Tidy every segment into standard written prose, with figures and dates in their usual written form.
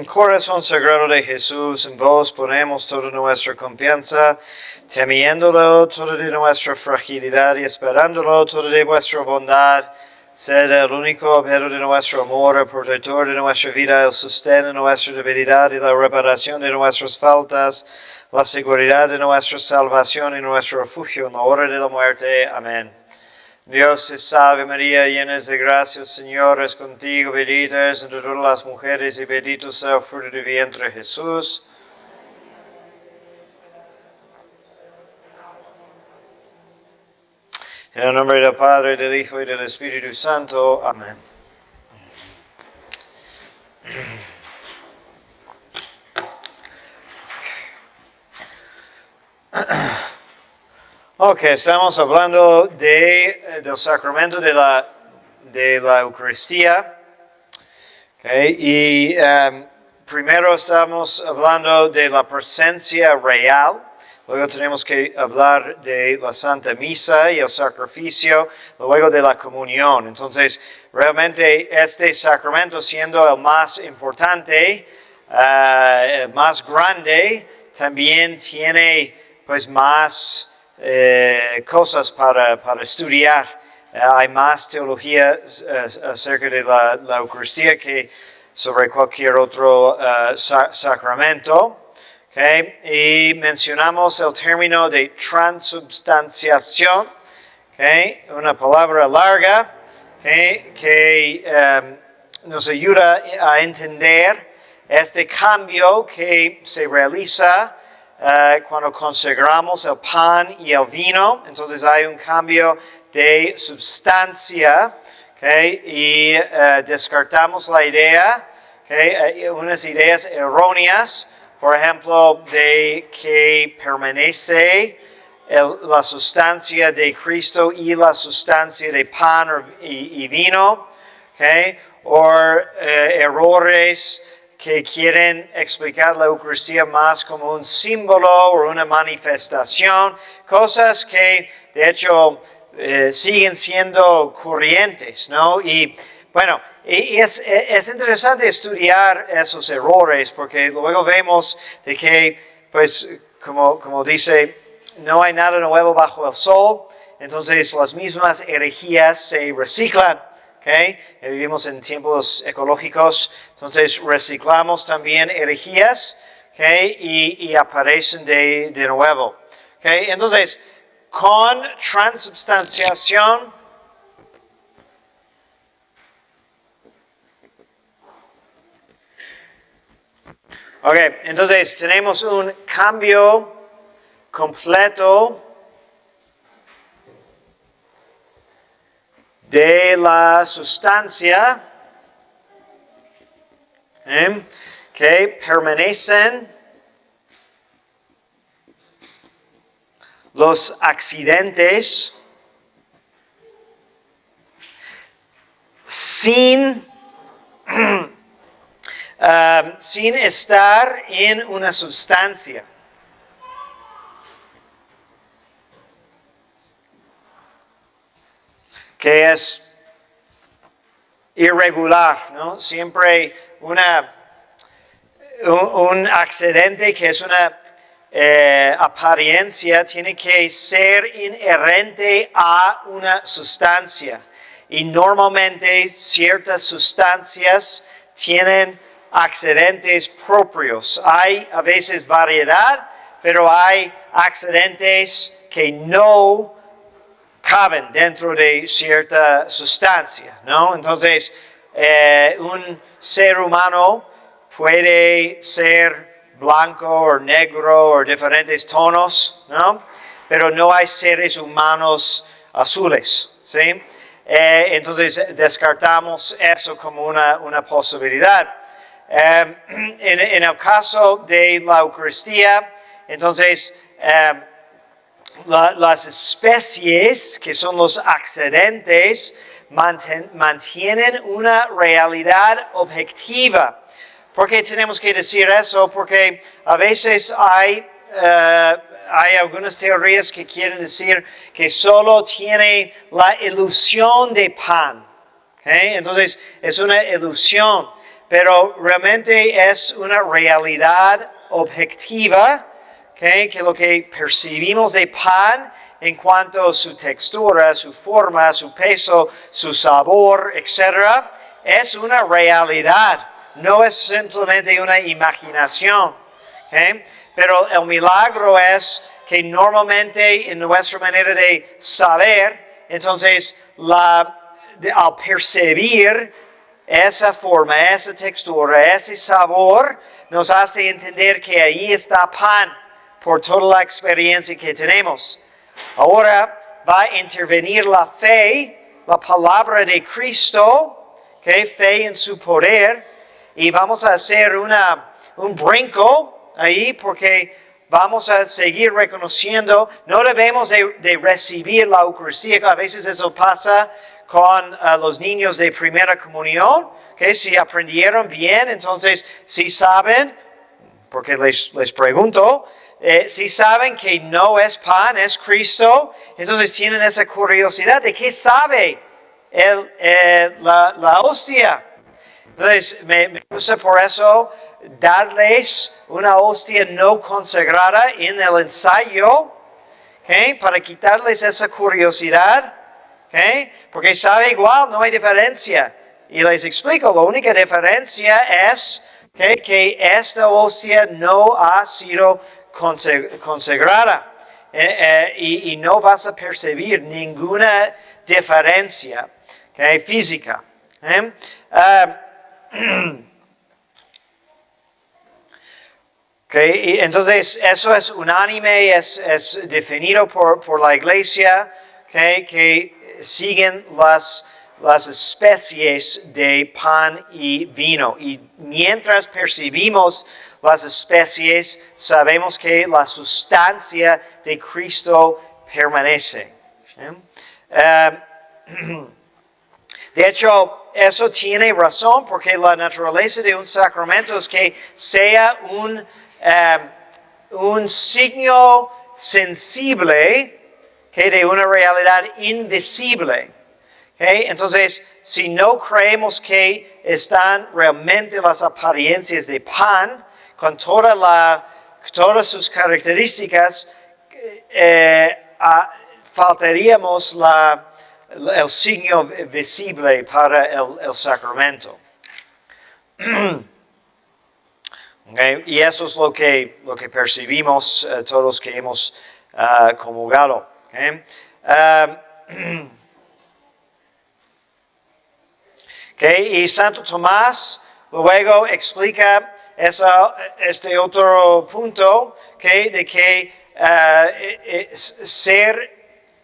Corazón sagrado de Jesús, en vos ponemos toda nuestra confianza, temiéndolo toda de nuestra fragilidad y esperándolo toda de vuestra bondad. Sed el único objeto de nuestro amor, el protector de nuestra vida, el sostén de nuestra debilidad y la reparación de nuestras faltas, la seguridad de nuestra salvación y nuestro refugio en la hora de la muerte. Amén. Dios te salve María, llena de gracia, el Señor es contigo, bendita eres entre todas las mujeres y bendito sea el fruto de tu vientre Jesús. En el nombre del Padre, del Hijo y del Espíritu Santo. Amén. Ok, estamos hablando del sacramento de la Eucaristía. Okay, y primero estamos hablando de la presencia real. Luego tenemos que hablar de la Santa Misa y el sacrificio, luego de la comunión. Entonces, realmente este sacramento, siendo el más importante, el más grande, también tiene pues más cosas para estudiar. Hay más teología acerca de la Eucaristía que sobre cualquier otro sacramento. Okay. Y mencionamos el término de transubstanciación, okay, una palabra larga, okay, que nos ayuda a entender este cambio que se realiza cuando consagramos el pan y el vino. Entonces hay un cambio de sustancia, okay, y descartamos la idea, okay, unas ideas erróneas. Por ejemplo, de que permanece la sustancia de Cristo y la sustancia de pan y vino, okay? O errores que quieren explicar la Eucaristía más como un símbolo o una manifestación, cosas que de hecho siguen siendo corrientes, ¿no? Y bueno, es interesante estudiar esos errores porque luego vemos de que, pues, como dice, no hay nada nuevo bajo el sol, entonces las mismas herejías se reciclan, ¿okay? Vivimos en tiempos ecológicos, entonces reciclamos también herejías, ¿okay? Y aparecen de nuevo, ¿okay? Entonces, con transubstanciación, ok, entonces tenemos un cambio completo de la sustancia, que permanecen los accidentes sin estar en una sustancia. Que es irregular, ¿no? Siempre un accidente que es una apariencia tiene que ser inherente a una sustancia. Y normalmente ciertas sustancias tienen accidentes propios. Hay a veces variedad, pero hay accidentes que no caben dentro de cierta sustancia, ¿no? Entonces, un ser humano puede ser blanco o negro o diferentes tonos, ¿no? Pero no hay seres humanos azules, ¿sí? Entonces, descartamos eso como una posibilidad. En el caso de la Eucaristía, entonces, las especies, que son los accidentes, mantienen una realidad objetiva. ¿Por qué tenemos que decir eso? Porque a veces hay algunas teorías que quieren decir que solo tiene la ilusión de pan. ¿Okay? Entonces, es una ilusión. pero realmente es una realidad objetiva, ¿okay? Que lo que percibimos de pan en cuanto a su textura, su forma, su peso, su sabor, etc., es una realidad, no es simplemente una imaginación. ¿Okay? Pero el milagro es que normalmente en nuestra manera de saber, entonces al percibir esa forma, esa textura, ese sabor, nos hace entender que ahí está pan por toda la experiencia que tenemos. Ahora va a intervenir la fe, la palabra de Cristo, ¿okay? Fe en su poder, y vamos a hacer un brinco ahí porque vamos a seguir reconociendo, no debemos de recibir la Eucaristía, a veces eso pasa con los niños de primera comunión, que si aprendieron bien, entonces si saben, porque les pregunto, si saben que no es pan, es Cristo, entonces tienen esa curiosidad de qué sabe la hostia. Entonces me gusta por eso darles una hostia no consagrada en el ensayo, ¿okay? Para quitarles esa curiosidad, ¿okay? Porque sabe igual, no hay diferencia. Y les explico, la única diferencia es que esta hostia no ha sido consagrada y no vas a percibir ninguna diferencia, ¿okay? Física. Okay, y entonces eso es unánime, es definido por la iglesia, okay, que siguen las especies de pan y vino. Y mientras percibimos las especies, sabemos que la sustancia de Cristo permanece. De hecho, eso tiene razón porque la naturaleza de un sacramento es que sea un signo sensible, ¿okay? De una realidad invisible. ¿Okay? Entonces, si no creemos que están realmente las apariencias de pan, con todas sus características, faltaríamos el signo visible para el sacramento. Okay? Y eso es lo que percibimos todos que hemos comulgado. Okay? Okay? Y Santo Tomás luego explica este otro punto, okay, de que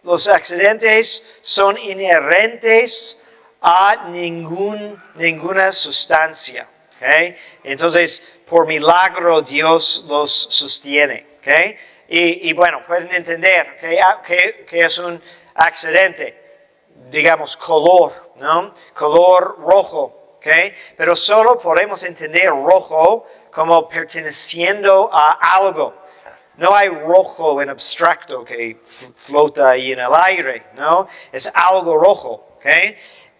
los accidentes son inherentes a ninguna sustancia. Okay? Entonces, por milagro Dios los sostiene. Okay? Y bueno, pueden entender que es un accidente. Digamos, color, ¿no? Color rojo. Okay? Pero solo podemos entender rojo como perteneciendo a algo. No hay rojo en abstracto que flota ahí en el aire, ¿no? Es algo rojo, ¿ok?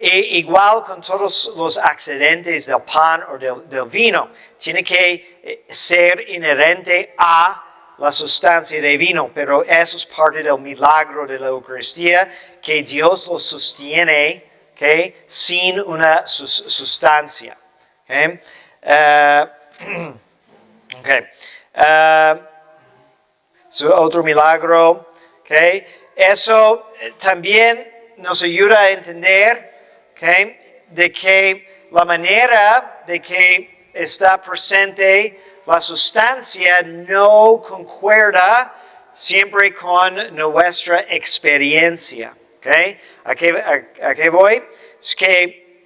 Igual con todos los accidentes del pan o del vino, tiene que ser inherente a la sustancia del vino, pero eso es parte del milagro de la Eucaristía, que Dios lo sostiene, ¿ok? Sin una sustancia, ¿ok? Otro milagro, ¿okay? Eso también nos ayuda a entender, ¿okay? De que la manera de que está presente la sustancia no concuerda siempre con nuestra experiencia, ¿okay? ¿A qué voy? Es que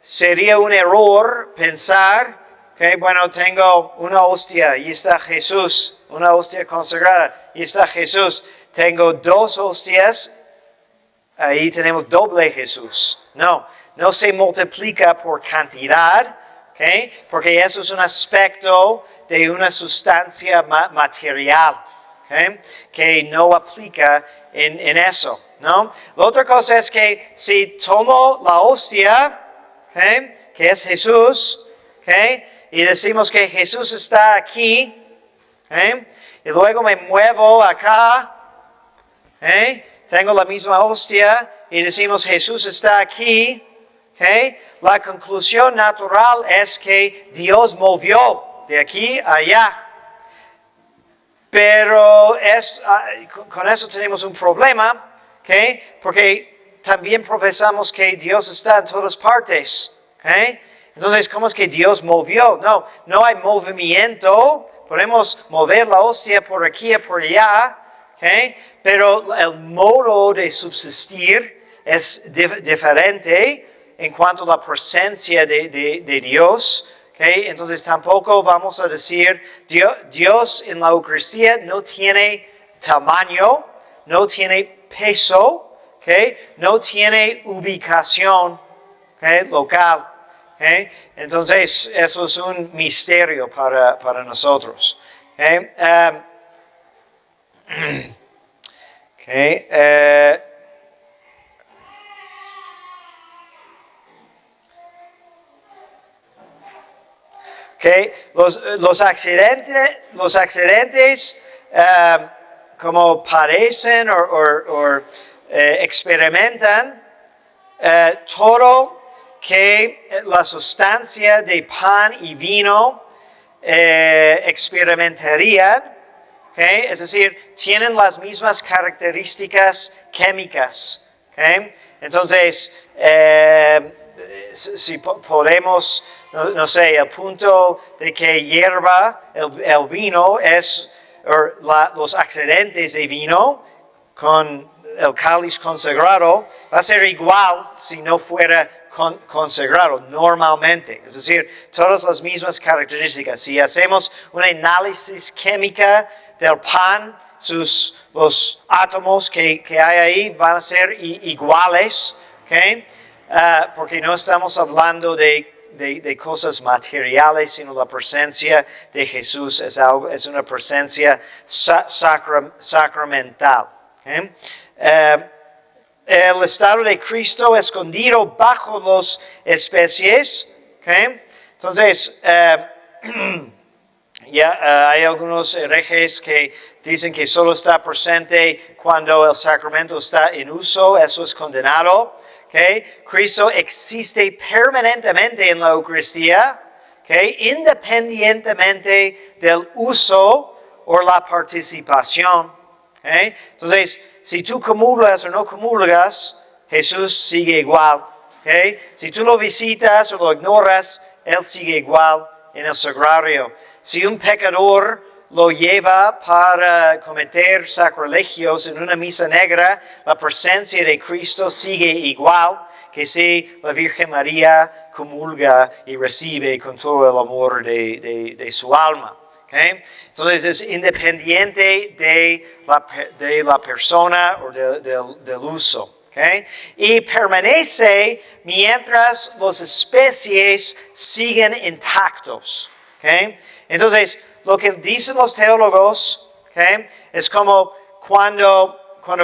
sería un error pensar, okay, bueno, tengo una hostia y está Jesús, una hostia consagrada y está Jesús. Tengo dos hostias, ahí tenemos doble Jesús. No se multiplica por cantidad, okay, porque eso es un aspecto de una sustancia material, okay, que no aplica en eso, ¿no? La otra cosa es que si tomo la hostia, okay, que es Jesús, ¿okay? Y decimos que Jesús está aquí, ¿okay? Y luego me muevo acá, ¿okay? Tengo la misma hostia y decimos Jesús está aquí, ¿okay? La conclusión natural es que Dios movió de aquí a allá. Pero con eso tenemos un problema, ¿okay? Porque también profesamos que Dios está en todas partes, ¿okay? Entonces, ¿cómo es que Dios movió? No hay movimiento. Podemos mover la hostia por aquí y por allá, ¿okay? Pero el modo de subsistir es diferente en cuanto a la presencia de Dios. Okay, entonces tampoco vamos a decir Dios en la Eucaristía no tiene tamaño, no tiene peso, okay, no tiene ubicación, okay, local. Okay. Entonces eso es un misterio para nosotros. Okay. Okay. Los accidentes como parecen o experimentan todo que la sustancia de pan y vino experimentarían, okay? Es decir, tienen las mismas características químicas. Okay? Entonces, si podemos, no sé, el punto de que hierva el vino los accidentes de vino con el cáliz consagrado va a ser igual si no fuera consagrado normalmente. Es decir, todas las mismas características. Si hacemos un análisis química del pan, los átomos que hay ahí van a ser iguales, ¿okay? Porque no estamos hablando de cosas materiales, sino la presencia de Jesús es una presencia sacramental. ¿Okay? El estado de Cristo escondido bajo las especies. ¿Okay? Entonces, hay algunos herejes que dicen que solo está presente cuando el sacramento está en uso. Eso es condenado. Okay. Cristo existe permanentemente en la Eucaristía, okay, independientemente del uso o la participación. Okay. Entonces, si tú comulgas o no comulgas, Jesús sigue igual. Okay. Si tú lo visitas o lo ignoras, Él sigue igual en el sagrario. Si un pecador lo lleva para cometer sacrilegios en una misa negra, la presencia de Cristo sigue igual que si la Virgen María comulga y recibe con todo el amor de su alma. ¿Okay? Entonces es independiente de la persona o del uso. ¿Okay? Y permanece mientras las especies siguen intactos. ¿Okay? Entonces, lo que dicen los teólogos, ¿okay? Es como cuando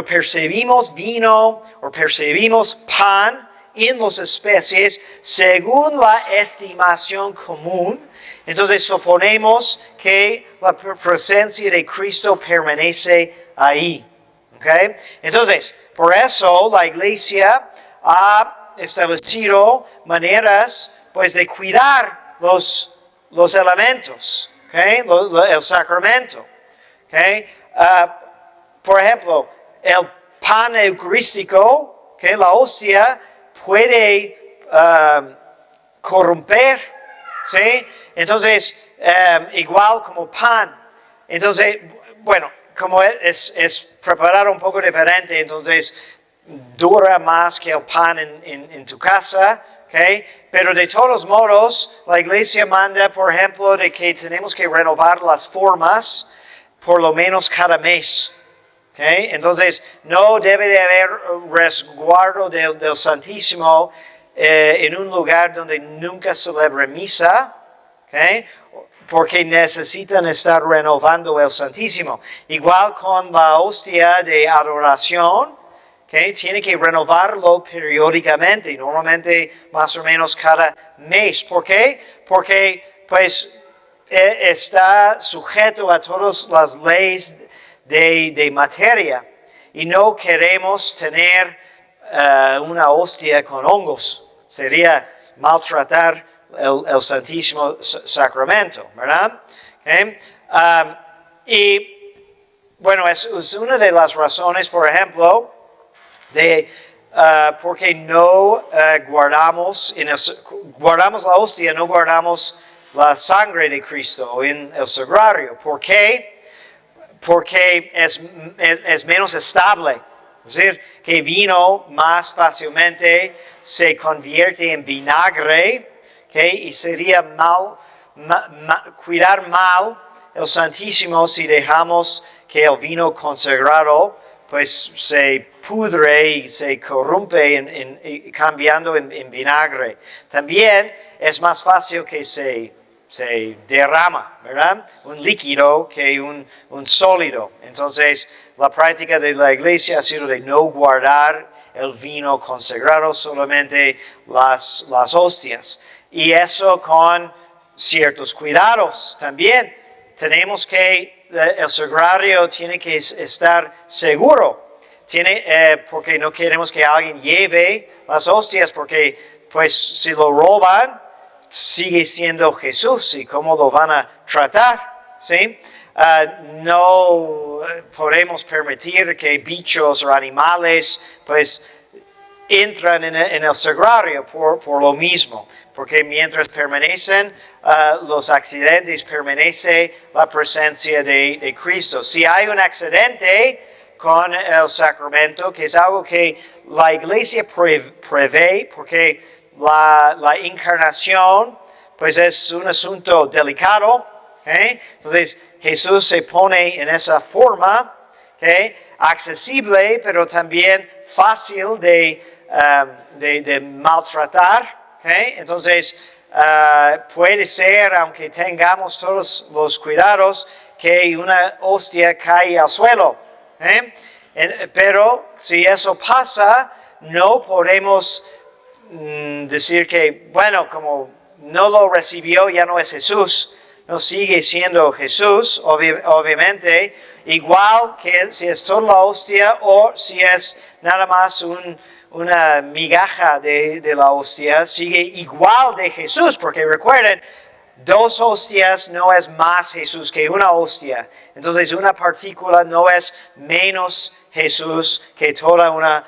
percibimos vino o percibimos pan en las especies, según la estimación común, entonces suponemos que la presencia de Cristo permanece ahí. ¿Okay? Entonces, por eso la Iglesia ha establecido maneras pues, de cuidar los elementos. Okay, el sacramento. Okay. Por ejemplo, el pan eucarístico, okay, la hostia, puede corromper. ¿Sí? Entonces, igual como pan. Entonces, bueno, como es preparado un poco diferente, entonces dura más que el pan en tu casa. Okay. Pero de todos modos, la Iglesia manda, por ejemplo, de que tenemos que renovar las formas por lo menos cada mes. Okay. Entonces, no debe de haber resguardo del Santísimo en un lugar donde nunca celebra misa, okay, porque necesitan estar renovando el Santísimo. Igual con la hostia de adoración, ¿okay? Tiene que renovarlo periódicamente, normalmente más o menos cada mes. ¿Por qué? Porque pues está sujeto a todas las leyes de materia y no queremos tener una hostia con hongos. Sería maltratar el Santísimo Sacramento, ¿verdad? ¿Okay? Y bueno, es una de las razones, por ejemplo, de porque no guardamos la hostia, no guardamos la sangre de Cristo en el sagrario. ¿Por qué? Porque es menos estable. Es decir, que vino más fácilmente se convierte en vinagre, ¿okay? Y sería cuidar mal el Santísimo si dejamos que el vino consagrado pues se pudre y se corrompe cambiando en vinagre. También es más fácil que se derrama, ¿verdad? Un líquido que un sólido. Entonces, la práctica de la iglesia ha sido de no guardar el vino consagrado, solamente las hostias. Y eso con ciertos cuidados también. Tenemos que, el sagrario tiene que estar seguro. Porque no queremos que alguien lleve las hostias, porque pues si lo roban, sigue siendo Jesús, y cómo lo van a tratar, ¿sí? No podemos permitir que bichos o animales, pues, entran en el sagrario por lo mismo, porque mientras permanecen los accidentes, permanece la presencia de Cristo. Si hay un accidente con el sacramento, que es algo que la iglesia prevé, porque la encarnación, pues es un asunto delicado, ¿okay? Entonces Jesús se pone en esa forma, ¿okay? Accesible, pero también fácil de maltratar, ¿okay? Entonces puede ser, aunque tengamos todos los cuidados, que una hostia cae al suelo, ¿okay? Pero si eso pasa, no podemos decir que, bueno, como no lo recibió, ya no es Jesús. No sigue siendo Jesús, obviamente, igual que si es toda la hostia o si es nada más una migaja de la hostia, sigue igual de Jesús, porque recuerden, 2 hostias no es más Jesús que una hostia. Entonces una partícula no es menos Jesús que toda una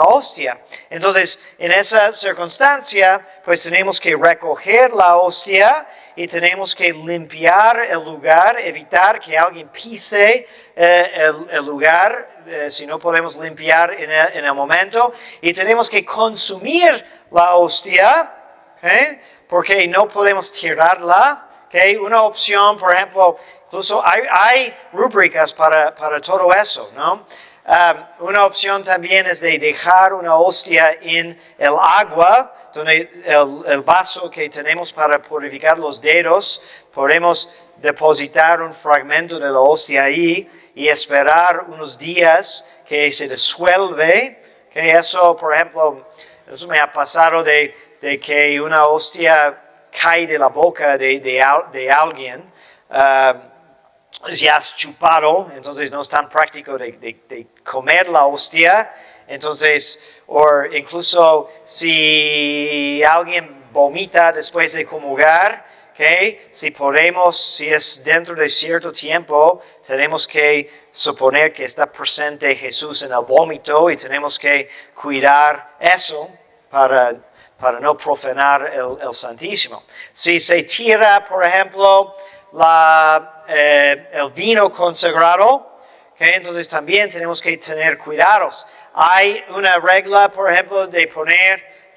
hostia. Entonces en esa circunstancia pues tenemos que recoger la hostia y tenemos que limpiar el lugar, evitar que alguien pise el lugar, si no podemos limpiar en el momento. Y tenemos que consumir la hostia, ¿okay? Porque no podemos tirarla. ¿Okay? Una opción, por ejemplo, incluso hay rúbricas para todo eso, ¿no? Una opción también es de dejar una hostia en el agua, donde el vaso que tenemos para purificar los dedos, podemos depositar un fragmento de la hostia ahí y esperar unos días que se disuelve. ¿Okay? Eso, por ejemplo, eso me ha pasado de que una hostia cae de la boca de alguien, ya has chupado, entonces no es tan práctico de comer la hostia. Entonces, o incluso si alguien vomita después de comulgar, ¿okay? Si es dentro de cierto tiempo, tenemos que suponer que está presente Jesús en el vómito y tenemos que cuidar eso para no profanar el Santísimo. Si se tira, por ejemplo, el vino consagrado, ¿okay? Entonces también tenemos que tener cuidados. Hay una regla, por ejemplo,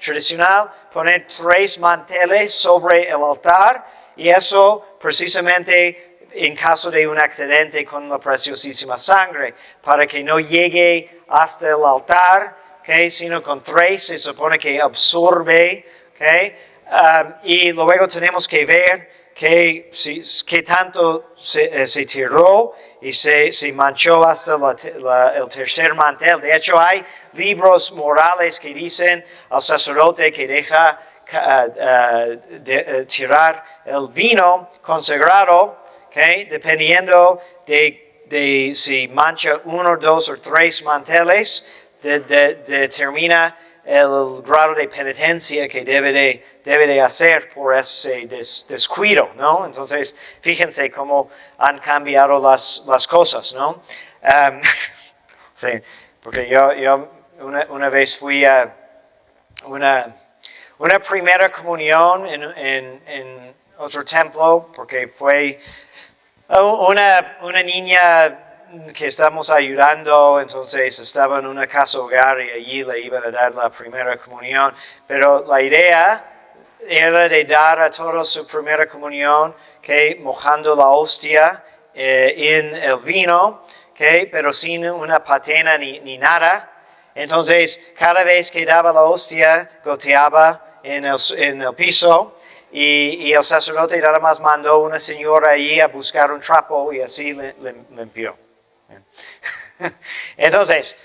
tradicional, poner 3 manteles sobre el altar, y eso precisamente en caso de un accidente con la preciosísima sangre, para que no llegue hasta el altar, ¿okay? Sino con 3 se supone que absorbe, ¿okay? Y luego tenemos que ver qué tanto se tiró y se manchó hasta el tercer mantel. De hecho, hay libros morales que dicen al sacerdote que deja tirar el vino consagrado, okay, dependiendo de si mancha 1, 2 o 3 manteles, determina el grado de penitencia que debe de hacer por ese descuido, ¿no? Entonces, fíjense cómo han cambiado las cosas, ¿no? Sí, porque yo una vez fui a una primera comunión en otro templo, porque fue una niña que estamos ayudando, entonces estaba en una casa hogar y allí le iban a dar la primera comunión, pero la idea era de dar a todos su primera comunión, okay, mojando la hostia en el vino, okay, pero sin una patena ni nada. Entonces, cada vez que daba la hostia, goteaba en el piso, y el sacerdote nada más mandó a una señora allí a buscar un trapo y así limpió. Entonces,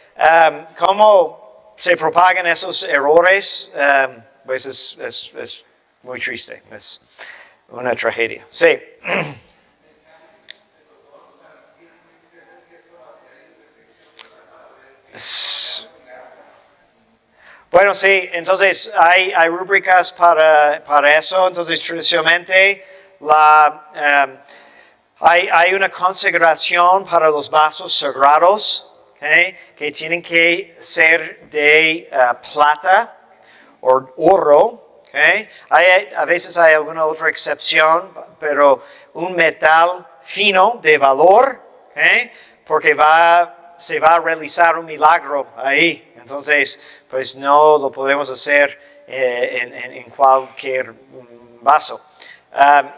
¿cómo se propagan esos errores? Pues es muy triste, es una tragedia. Sí. Bueno, sí, entonces hay rúbricas para eso. Entonces, tradicionalmente hay una consagración para los vasos sagrados, okay, que tienen que ser de plata o oro. Okay. A veces hay alguna otra excepción, pero un metal fino de valor, okay, porque se va a realizar un milagro ahí. Entonces, pues no lo podemos hacer en cualquier vaso.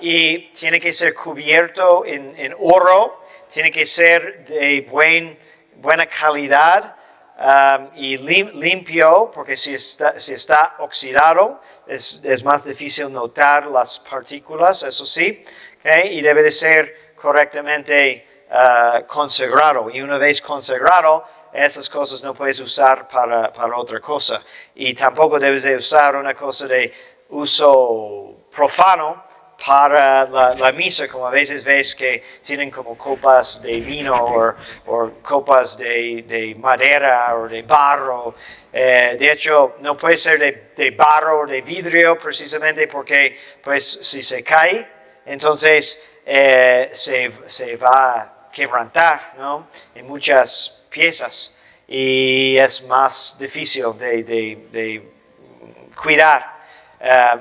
Y tiene que ser cubierto en oro, tiene que ser de buena calidad y limpio, porque si está oxidado es más difícil notar las partículas, eso sí, okay, y debe de ser correctamente consagrado. Y una vez consagrado, esas cosas no puedes usar para otra cosa. Y tampoco debes de usar una cosa de uso profano para la misa, como a veces ves que tienen como copas de vino o copas de madera o de barro. De hecho, no puede ser de barro o de vidrio precisamente porque pues si se cae, entonces se va a quebrantar, ¿no? En muchas piezas y es más difícil de cuidar.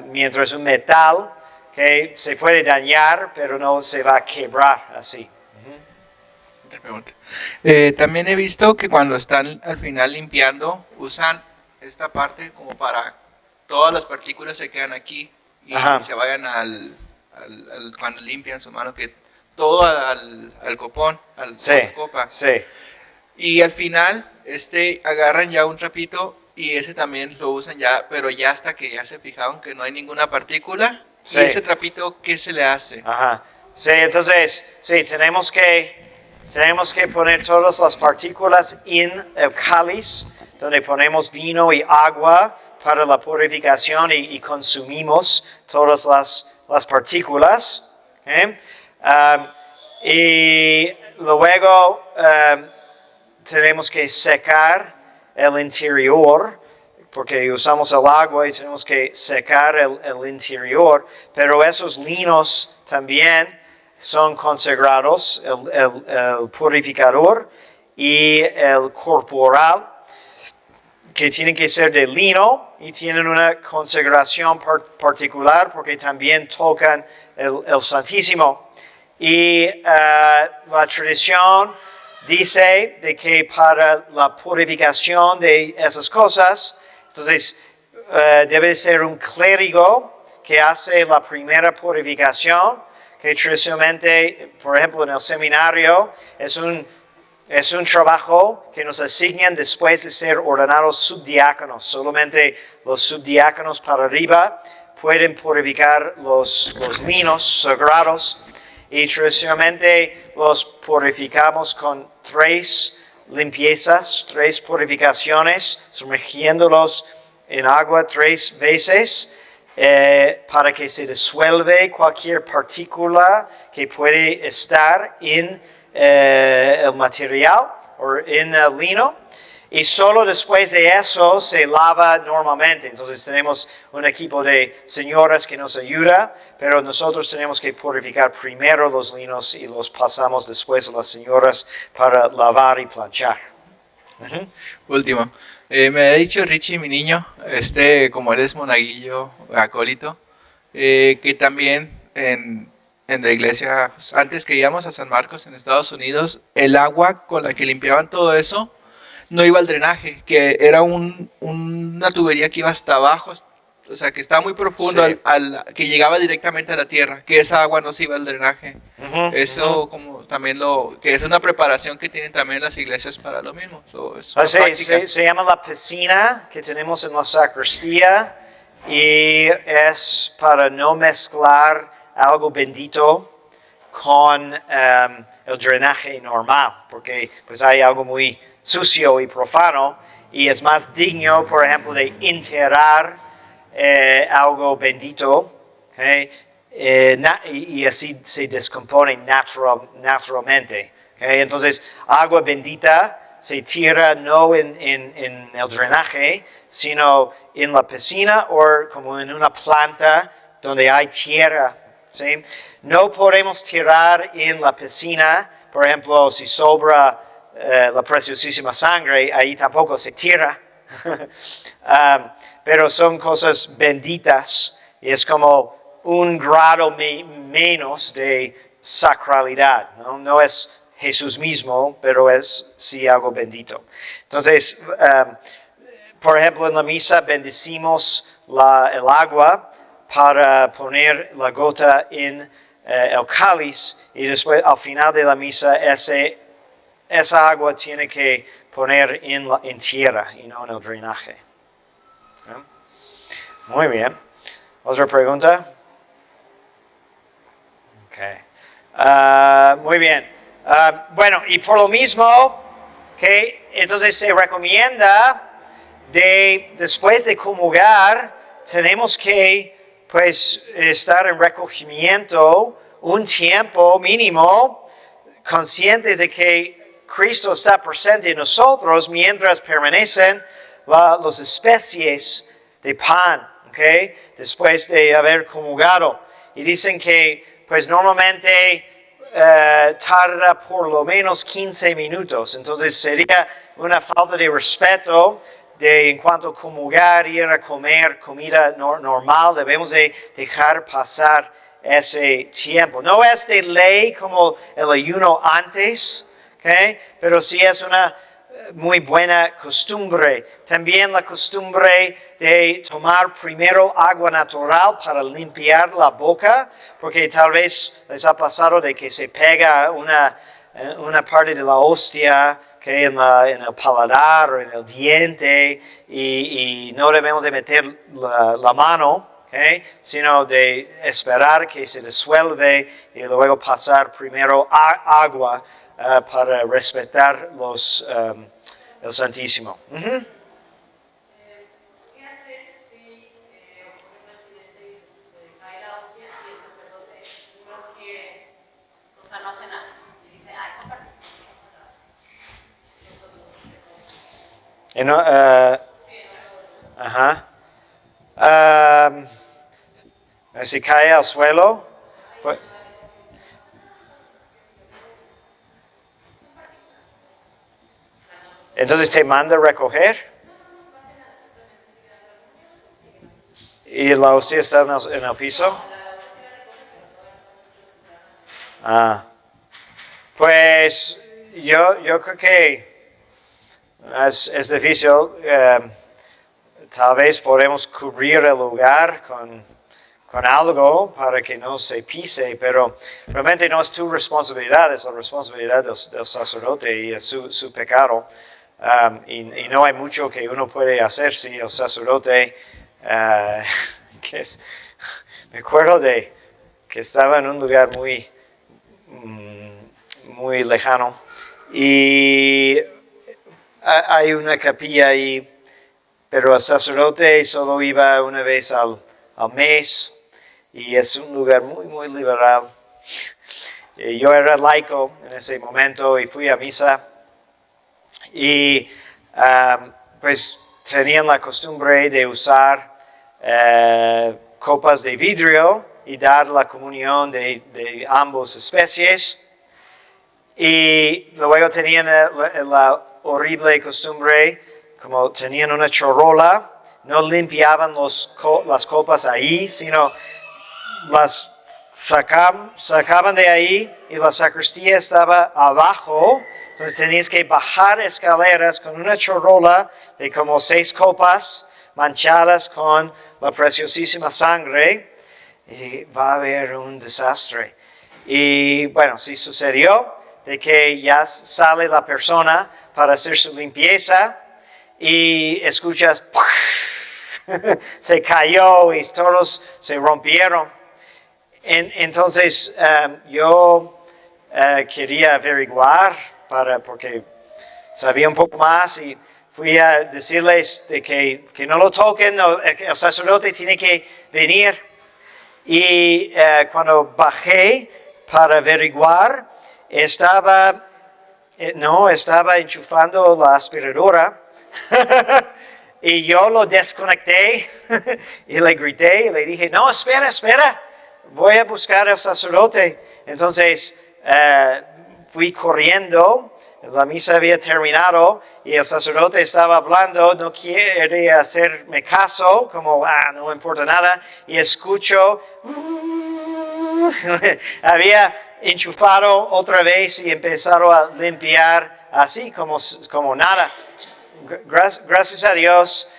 Mientras un metal que se puede dañar, pero no se va a quebrar así. También he visto que cuando están al final limpiando, usan esta parte como para todas las partículas se quedan aquí y se vayan cuando limpian su mano, que todo al copón, a la copa. Sí. Y al final, agarran ya un trapito y ese también lo usan ya, pero ya hasta que ya se fijaron que no hay ninguna partícula. Sí. ¿Y ese trapito qué se le hace? Ajá. Sí, entonces, sí, tenemos que poner todas las partículas en el cáliz, donde ponemos vino y agua para la purificación y consumimos todas las partículas. ¿Okay? Y luego tenemos que secar el interior, porque usamos el agua y tenemos que secar el interior, pero esos linos también son consagrados, el purificador y el corporal, que tienen que ser de lino y tienen una consagración particular porque también tocan el Santísimo. Y la tradición dice de que para la purificación de esas cosas, entonces debe ser un clérigo que hace la primera purificación, que tradicionalmente, por ejemplo, en el seminario, es un trabajo que nos asignan después de ser ordenados subdiáconos. Solamente los subdiáconos para arriba pueden purificar los linos sagrados y tradicionalmente los purificamos con 3 limpiezas, 3 purificaciones, sumergiéndolos en agua 3 veces para que se disuelve cualquier partícula que puede estar en el material o en el lino. Y solo después de eso se lava normalmente. Entonces tenemos un equipo de señoras que nos ayuda, pero nosotros tenemos que purificar primero los linos y los pasamos después a las señoras para lavar y planchar. Último. Me ha dicho Richie, mi niño, como él es monaguillo, acólito, que también en la iglesia, pues, antes que íbamos a San Marcos en Estados Unidos, el agua con la que limpiaban todo eso no iba al drenaje, que era una tubería que iba hasta abajo, o sea, que estaba muy profundo, Sí. que llegaba directamente a la tierra, que esa agua no se iba al drenaje. Eso como también que es una preparación que tienen también las iglesias para lo mismo. Es una práctica. Se llama la piscina que tenemos en la sacristía y es para no mezclar algo bendito con el drenaje normal, porque pues hay algo muy sucio y profano y es más digno, por ejemplo, de enterrar algo bendito, ¿okay? Y así se descompone naturalmente. ¿Okay? Entonces, agua bendita se tira no en el drenaje, sino en la piscina o como en una planta donde hay tierra. ¿Sí? No podemos tirar en la piscina, por ejemplo, si sobra la preciosísima sangre, ahí tampoco se tira. Pero son cosas benditas y es como un grado menos de sacralidad. ¿No? No es Jesús mismo, pero es sí algo bendito. Entonces, por ejemplo, en la misa bendecimos el agua para poner la gota en el cáliz y después al final de la misa esa agua tiene que poner en tierra y no en el drenaje. ¿No? Muy bien. ¿Otra pregunta? Okay. Muy bien. Bueno, y por lo mismo, que entonces se recomienda después de comulgar, tenemos que pues estar en recogimiento un tiempo mínimo, conscientes de que Cristo está presente en nosotros mientras permanecen las especies de pan, ¿okay? Después de haber comulgado. Y dicen que pues normalmente tarda por lo menos 15 minutos. Entonces sería una falta de respeto en cuanto a comulgar, ir a comer comida normal. Debemos de dejar pasar ese tiempo. No es de ley como el ayuno antes, ¿okay? Pero sí es una muy buena costumbre. También la costumbre de tomar primero agua natural para limpiar la boca, porque tal vez les ha pasado de que se pega una parte de la hostia que en el paladar o en el diente y no debemos de meter la mano. Okay? Sino de esperar que se disuelve y luego pasar primero agua para respetar el Santísimo. Uh-huh. ¿Qué hacer si ocurre un accidente y se cae la hostia y el sacerdote no quiere, o sea, no hace nada? Y dice, esa parte no pasa nada. Ajá. Si cae al suelo, pues, entonces te manda a recoger. ¿Y la hostia está en el piso? Pues yo creo que es difícil. Tal vez podemos cubrir el lugar con algo para que no se pise, pero realmente no es tu responsabilidad, es la responsabilidad del sacerdote y es su pecado. Y no hay mucho que uno puede hacer si el sacerdote me acuerdo de que estaba en un lugar muy lejano y hay una capilla ahí, pero el sacerdote solo iba una vez al mes y es un lugar muy liberal. Yo era laico en ese momento y fui a misa y pues tenían la costumbre de usar copas de vidrio y dar la comunión de ambas especies. Y luego tenían la horrible costumbre, como tenían una chorrola, no limpiaban las copas ahí, sino las sacaban de ahí y la sacristía estaba abajo. Entonces tenías que bajar escaleras con una chorrola de como 6 copas manchadas con la preciosísima sangre. Y va a haber un desastre. Y bueno, sí sucedió de que ya sale la persona para hacer su limpieza y escuchas, se cayó y todos se rompieron. Entonces yo quería averiguar porque sabía un poco más y fui a decirles de que no lo toquen, el sacerdote tiene que venir. Y cuando bajé para averiguar, estaba enchufando la aspiradora y yo lo desconecté y le grité y le dije, no, espera, voy a buscar al sacerdote. Entonces fui corriendo, la misa había terminado y el sacerdote estaba hablando, no quiere hacerme caso, como, no me importa nada, y escucho, había enchufado otra vez y empezaron a limpiar así como nada. Gracias a Dios,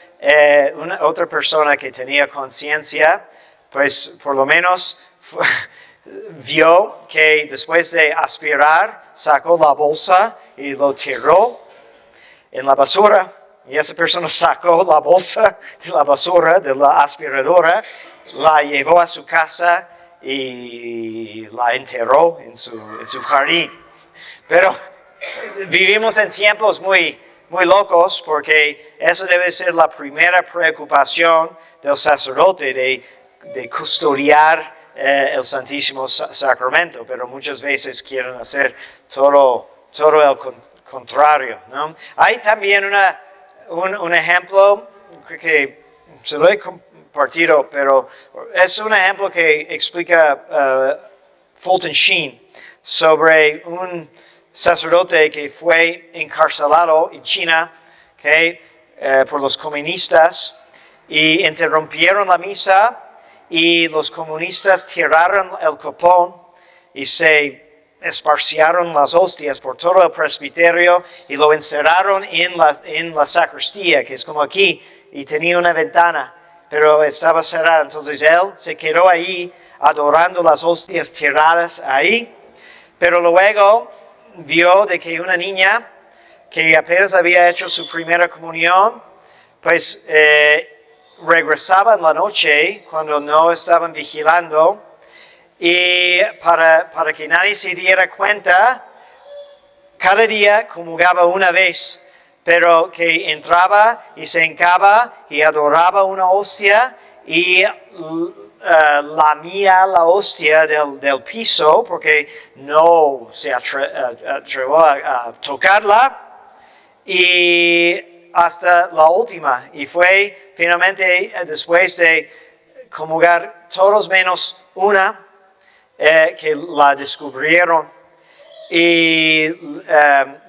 otra persona que tenía conciencia, pues por lo menos vio que después de aspirar, sacó la bolsa y lo tiró en la basura. Y esa persona sacó la bolsa de la basura de la aspiradora, la llevó a su casa y la enterró en su jardín. Pero vivimos en tiempos muy locos porque eso debe ser la primera preocupación del sacerdote de custodiar el Santísimo Sacramento, pero muchas veces quieren hacer todo el contrario, ¿no? Hay también un ejemplo, creo que se lo he compartido, pero es un ejemplo que explica Fulton Sheen sobre un sacerdote que fue encarcelado en China, por los comunistas y interrumpieron la misa y los comunistas tiraron el copón y se esparcieron las hostias por todo el presbiterio y lo encerraron en la sacristía, que es como aquí, y tenía una ventana, pero estaba cerrada. Entonces él se quedó ahí adorando las hostias tiradas ahí, pero luego vio de que una niña que apenas había hecho su primera comunión, pues regresaba en la noche cuando no estaban vigilando y para que nadie se diera cuenta, cada día comulgaba una vez, pero que entraba y se hincaba y adoraba una hostia y lamía la hostia del piso porque no se atrevió a tocarla y hasta la última. Y fue finalmente después de comulgar todos menos una que la descubrieron y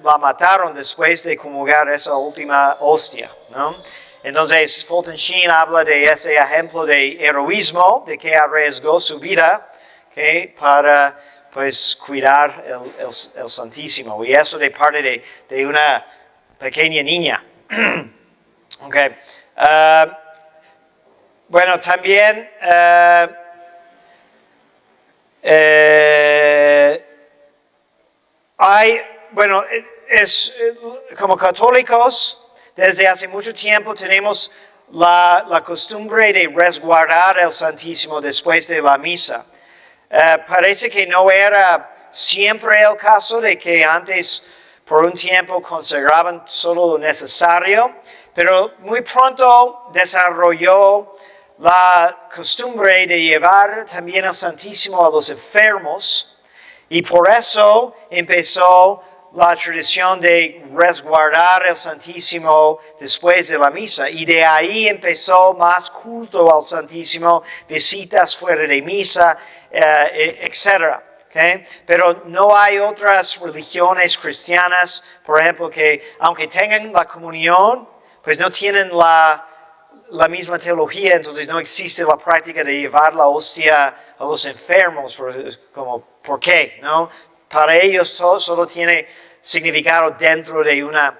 la mataron después de comulgar esa última hostia, ¿no? Entonces, Fulton Sheen habla de ese ejemplo de heroísmo, de que arriesgó su vida para pues, cuidar el Santísimo. Y eso de parte de una pequeña niña. Okay. Bueno, también como católicos, desde hace mucho tiempo tenemos la costumbre de resguardar el Santísimo después de la misa. Parece que no era siempre el caso de que antes por un tiempo consagraban solo lo necesario, pero muy pronto desarrolló la costumbre de llevar también el Santísimo a los enfermos y por eso empezó la tradición de resguardar el Santísimo después de la misa. Y de ahí empezó más culto al Santísimo, visitas fuera de misa, etc. ¿Okay? Pero no hay otras religiones cristianas, por ejemplo, que aunque tengan la comunión, pues no tienen la misma teología, entonces no existe la práctica de llevar la hostia a los enfermos. ¿Por qué? ¿No? Para ellos solo tiene significado dentro de una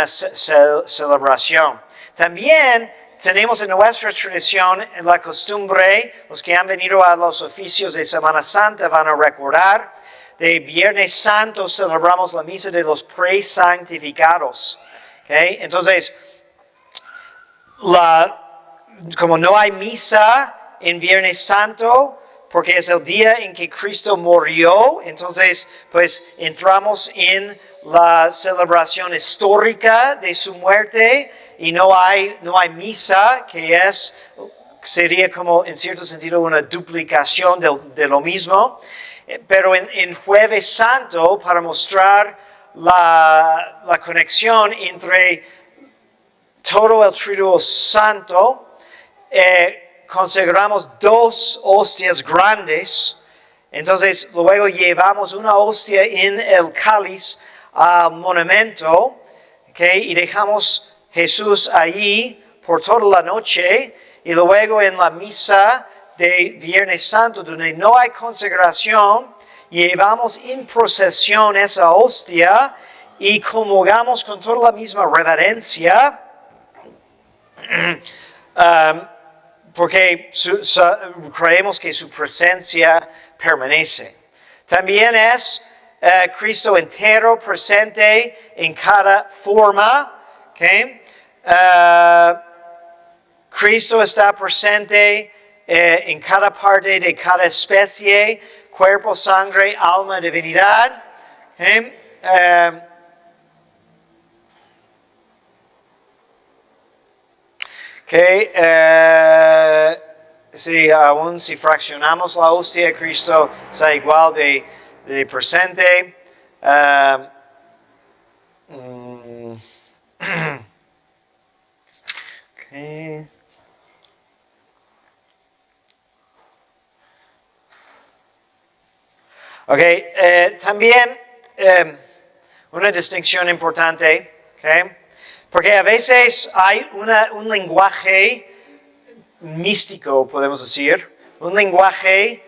celebración. También tenemos en nuestra tradición la costumbre, los que han venido a los oficios de Semana Santa van a recordar, de Viernes Santo celebramos la misa de los presantificados. ¿Okay? Entonces, como no hay misa en Viernes Santo, porque es el día en que Cristo murió, entonces pues entramos en la celebración histórica de su muerte y no hay misa, que sería como en cierto sentido una duplicación de lo mismo. Pero en Jueves Santo, para mostrar la conexión entre todo el Triduo Santo, consagramos 2 hostias grandes. Entonces luego llevamos una hostia en el cáliz al monumento, ¿okay? Y dejamos Jesús allí por toda la noche. Y luego en la misa de Viernes Santo, donde no hay consagración, llevamos en procesión esa hostia y comulgamos con toda la misma reverencia. Porque creemos que su presencia permanece. También es Cristo entero presente en cada forma. ¿Okay? Cristo está presente en cada parte de cada especie, cuerpo, sangre, alma, divinidad. ¿Okay? Sí, aún si fraccionamos la hostia, Cristo está igual de presente. Okay. También una distinción importante, porque a veces hay un lenguaje místico, podemos decir, un lenguaje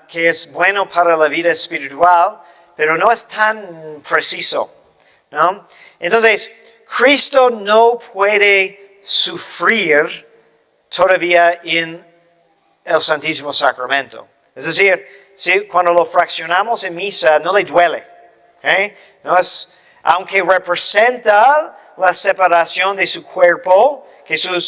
que es bueno para la vida espiritual, pero no es tan preciso, ¿no? Entonces, Cristo no puede sufrir todavía en el Santísimo Sacramento. Es decir, cuando lo fraccionamos en misa, no le duele. ¿Okay? No es, aunque representa la separación de su cuerpo, que su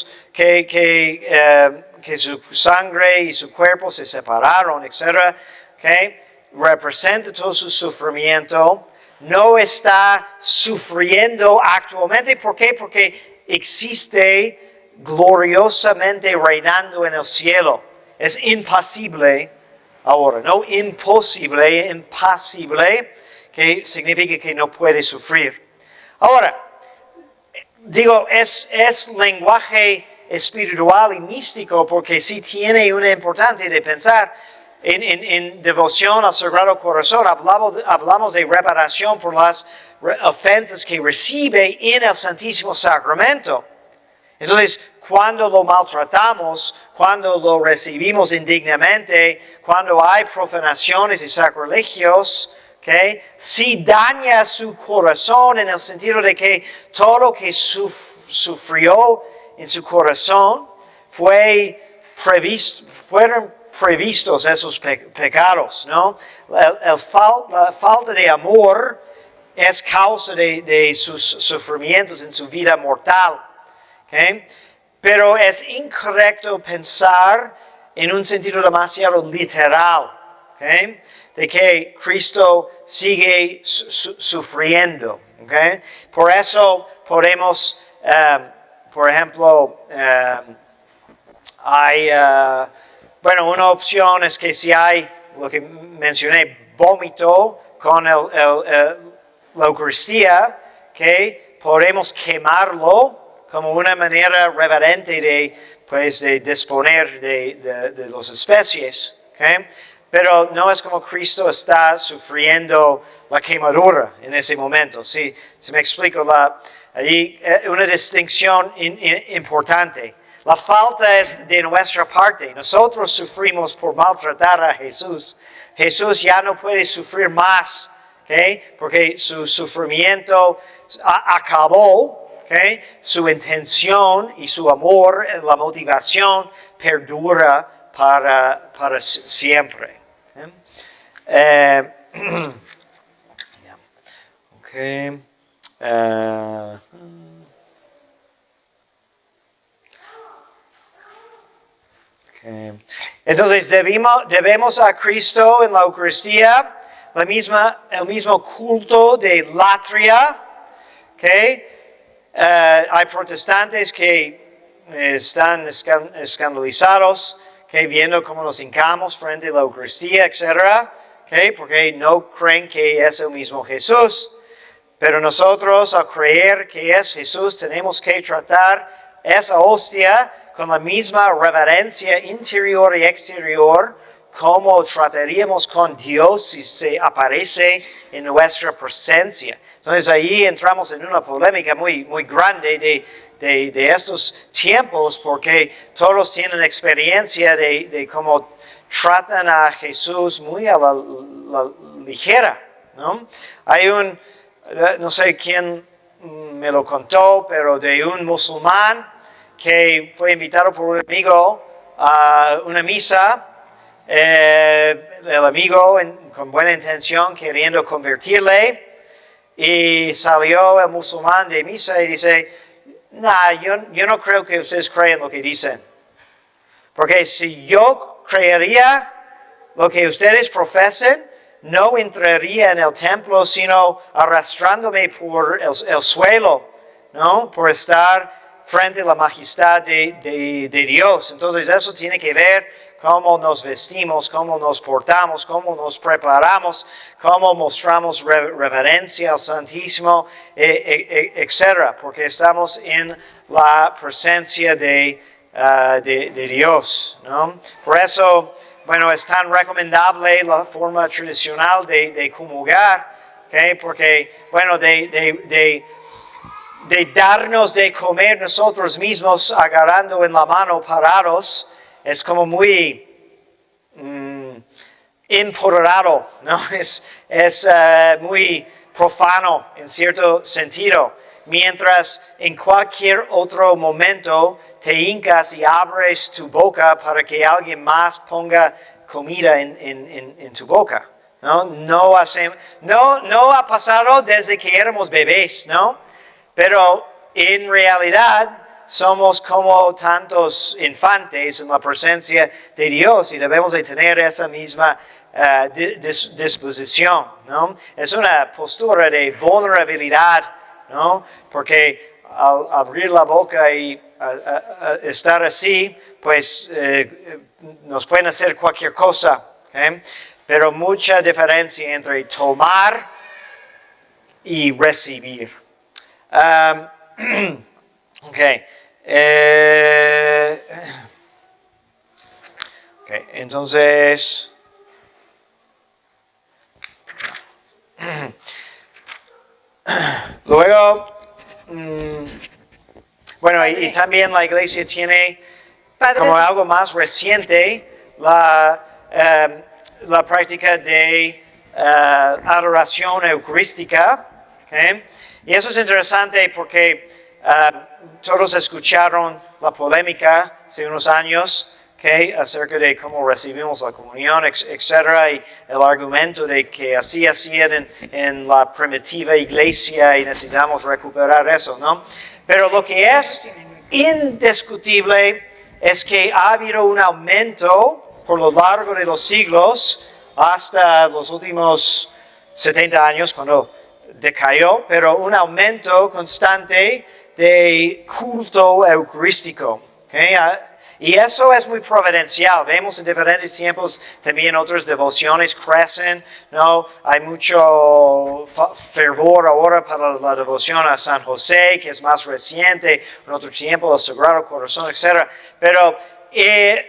sangre y su cuerpo se separaron, etc. ¿Okay? Representa todo su sufrimiento. No está sufriendo actualmente. ¿Por qué? Porque existe gloriosamente reinando en el cielo. Es impasible ahora, no imposible, impasible, que significa que no puede sufrir. Ahora, digo, es lenguaje espiritual y místico porque sí tiene una importancia de pensar en devoción al Sagrado Corazón. Hablamos de reparación por las ofensas que recibe en el Santísimo Sacramento. Entonces, cuando lo maltratamos, cuando lo recibimos indignamente, cuando hay profanaciones y sacrilegios, si daña su corazón en el sentido de que todo lo que sufrió en su corazón fueron previstos esos pecados, ¿no? La falta de amor es causa de sus sufrimientos en su vida mortal. pero es incorrecto pensar en un sentido demasiado literal, ¿okay? De que Cristo sigue sufriendo. ¿Okay? Por eso podemos, por ejemplo, hay, una opción es que si hay, lo que mencioné, vómito con la Eucaristía, que podemos quemarlo como una manera reverente de disponer de las especies. ¿Okay? Pero no es como Cristo está sufriendo la quemadura en ese momento. Sí, si me explico, allí una distinción importante. La falta es de nuestra parte. Nosotros sufrimos por maltratar a Jesús. Jesús ya no puede sufrir más, ¿okay? Porque su sufrimiento acabó, ¿okay? Su intención y su amor, la motivación, perdura para siempre. Okay. Okay. Entonces debemos a Cristo en la Eucaristía el mismo culto de latria. Okay. Hay protestantes que están escandalizados, okay, viendo cómo nos hincamos frente a la Eucaristía, etc. Okay, porque no creen que es el mismo Jesús. Pero nosotros, al creer que es Jesús, tenemos que tratar esa hostia con la misma reverencia interior y exterior como trataríamos con Dios si se aparece en nuestra presencia. Entonces ahí entramos en una polémica muy grande de estos tiempos, porque todos tienen experiencia de cómo tratan a Jesús muy a la ligera, ¿no? Hay no sé quién me lo contó, pero de un musulmán que fue invitado por un amigo a una misa, el amigo con buena intención queriendo convertirle, y salió el musulmán de misa y dice, yo no creo que ustedes crean lo que dicen, porque si yo creería lo que ustedes profesan, no entraría en el templo, sino arrastrándome por el suelo, ¿no? Por estar frente a la majestad de Dios. Entonces eso tiene que ver cómo nos vestimos, cómo nos portamos, cómo nos preparamos, cómo mostramos reverencia al Santísimo, etc. Porque estamos en la presencia de Dios, ¿no? Por eso, es tan recomendable la forma tradicional de comulgar, ¿okay? Porque, de darnos de comer nosotros mismos agarrando en la mano parados, es como muy empoderado, ¿no? Es muy profano en cierto sentido. Mientras en cualquier otro momento te hincas y abres tu boca para que alguien más ponga comida en tu boca, ¿no? No ha pasado desde que éramos bebés, ¿no? Pero en realidad somos como tantos infantes en la presencia de Dios y debemos de tener esa misma disposición, ¿no? Es una postura de vulnerabilidad, ¿no? Porque al abrir la boca y estar así, pues nos pueden hacer cualquier cosa, ¿okay? Pero mucha diferencia entre tomar y recibir. Okay. Entonces, luego, y también la iglesia tiene como algo más reciente la práctica de adoración eucarística, ¿okay? Y eso es interesante porque todos escucharon la polémica hace unos años, ¿okay? Acerca de cómo recibimos la comunión, etc. Y el argumento de que así hacían en la primitiva iglesia y necesitamos recuperar eso, ¿no? Pero lo que es indiscutible es que ha habido un aumento por lo largo de los siglos hasta los últimos 70 años cuando decayó, pero un aumento constante de culto eucarístico. ¿Okay? Y eso es muy providencial. Vemos en diferentes tiempos también otras devociones crecen, ¿no? Hay mucho fervor ahora para la devoción a San José, que es más reciente, en otro tiempo el Sagrado Corazón, etc. Pero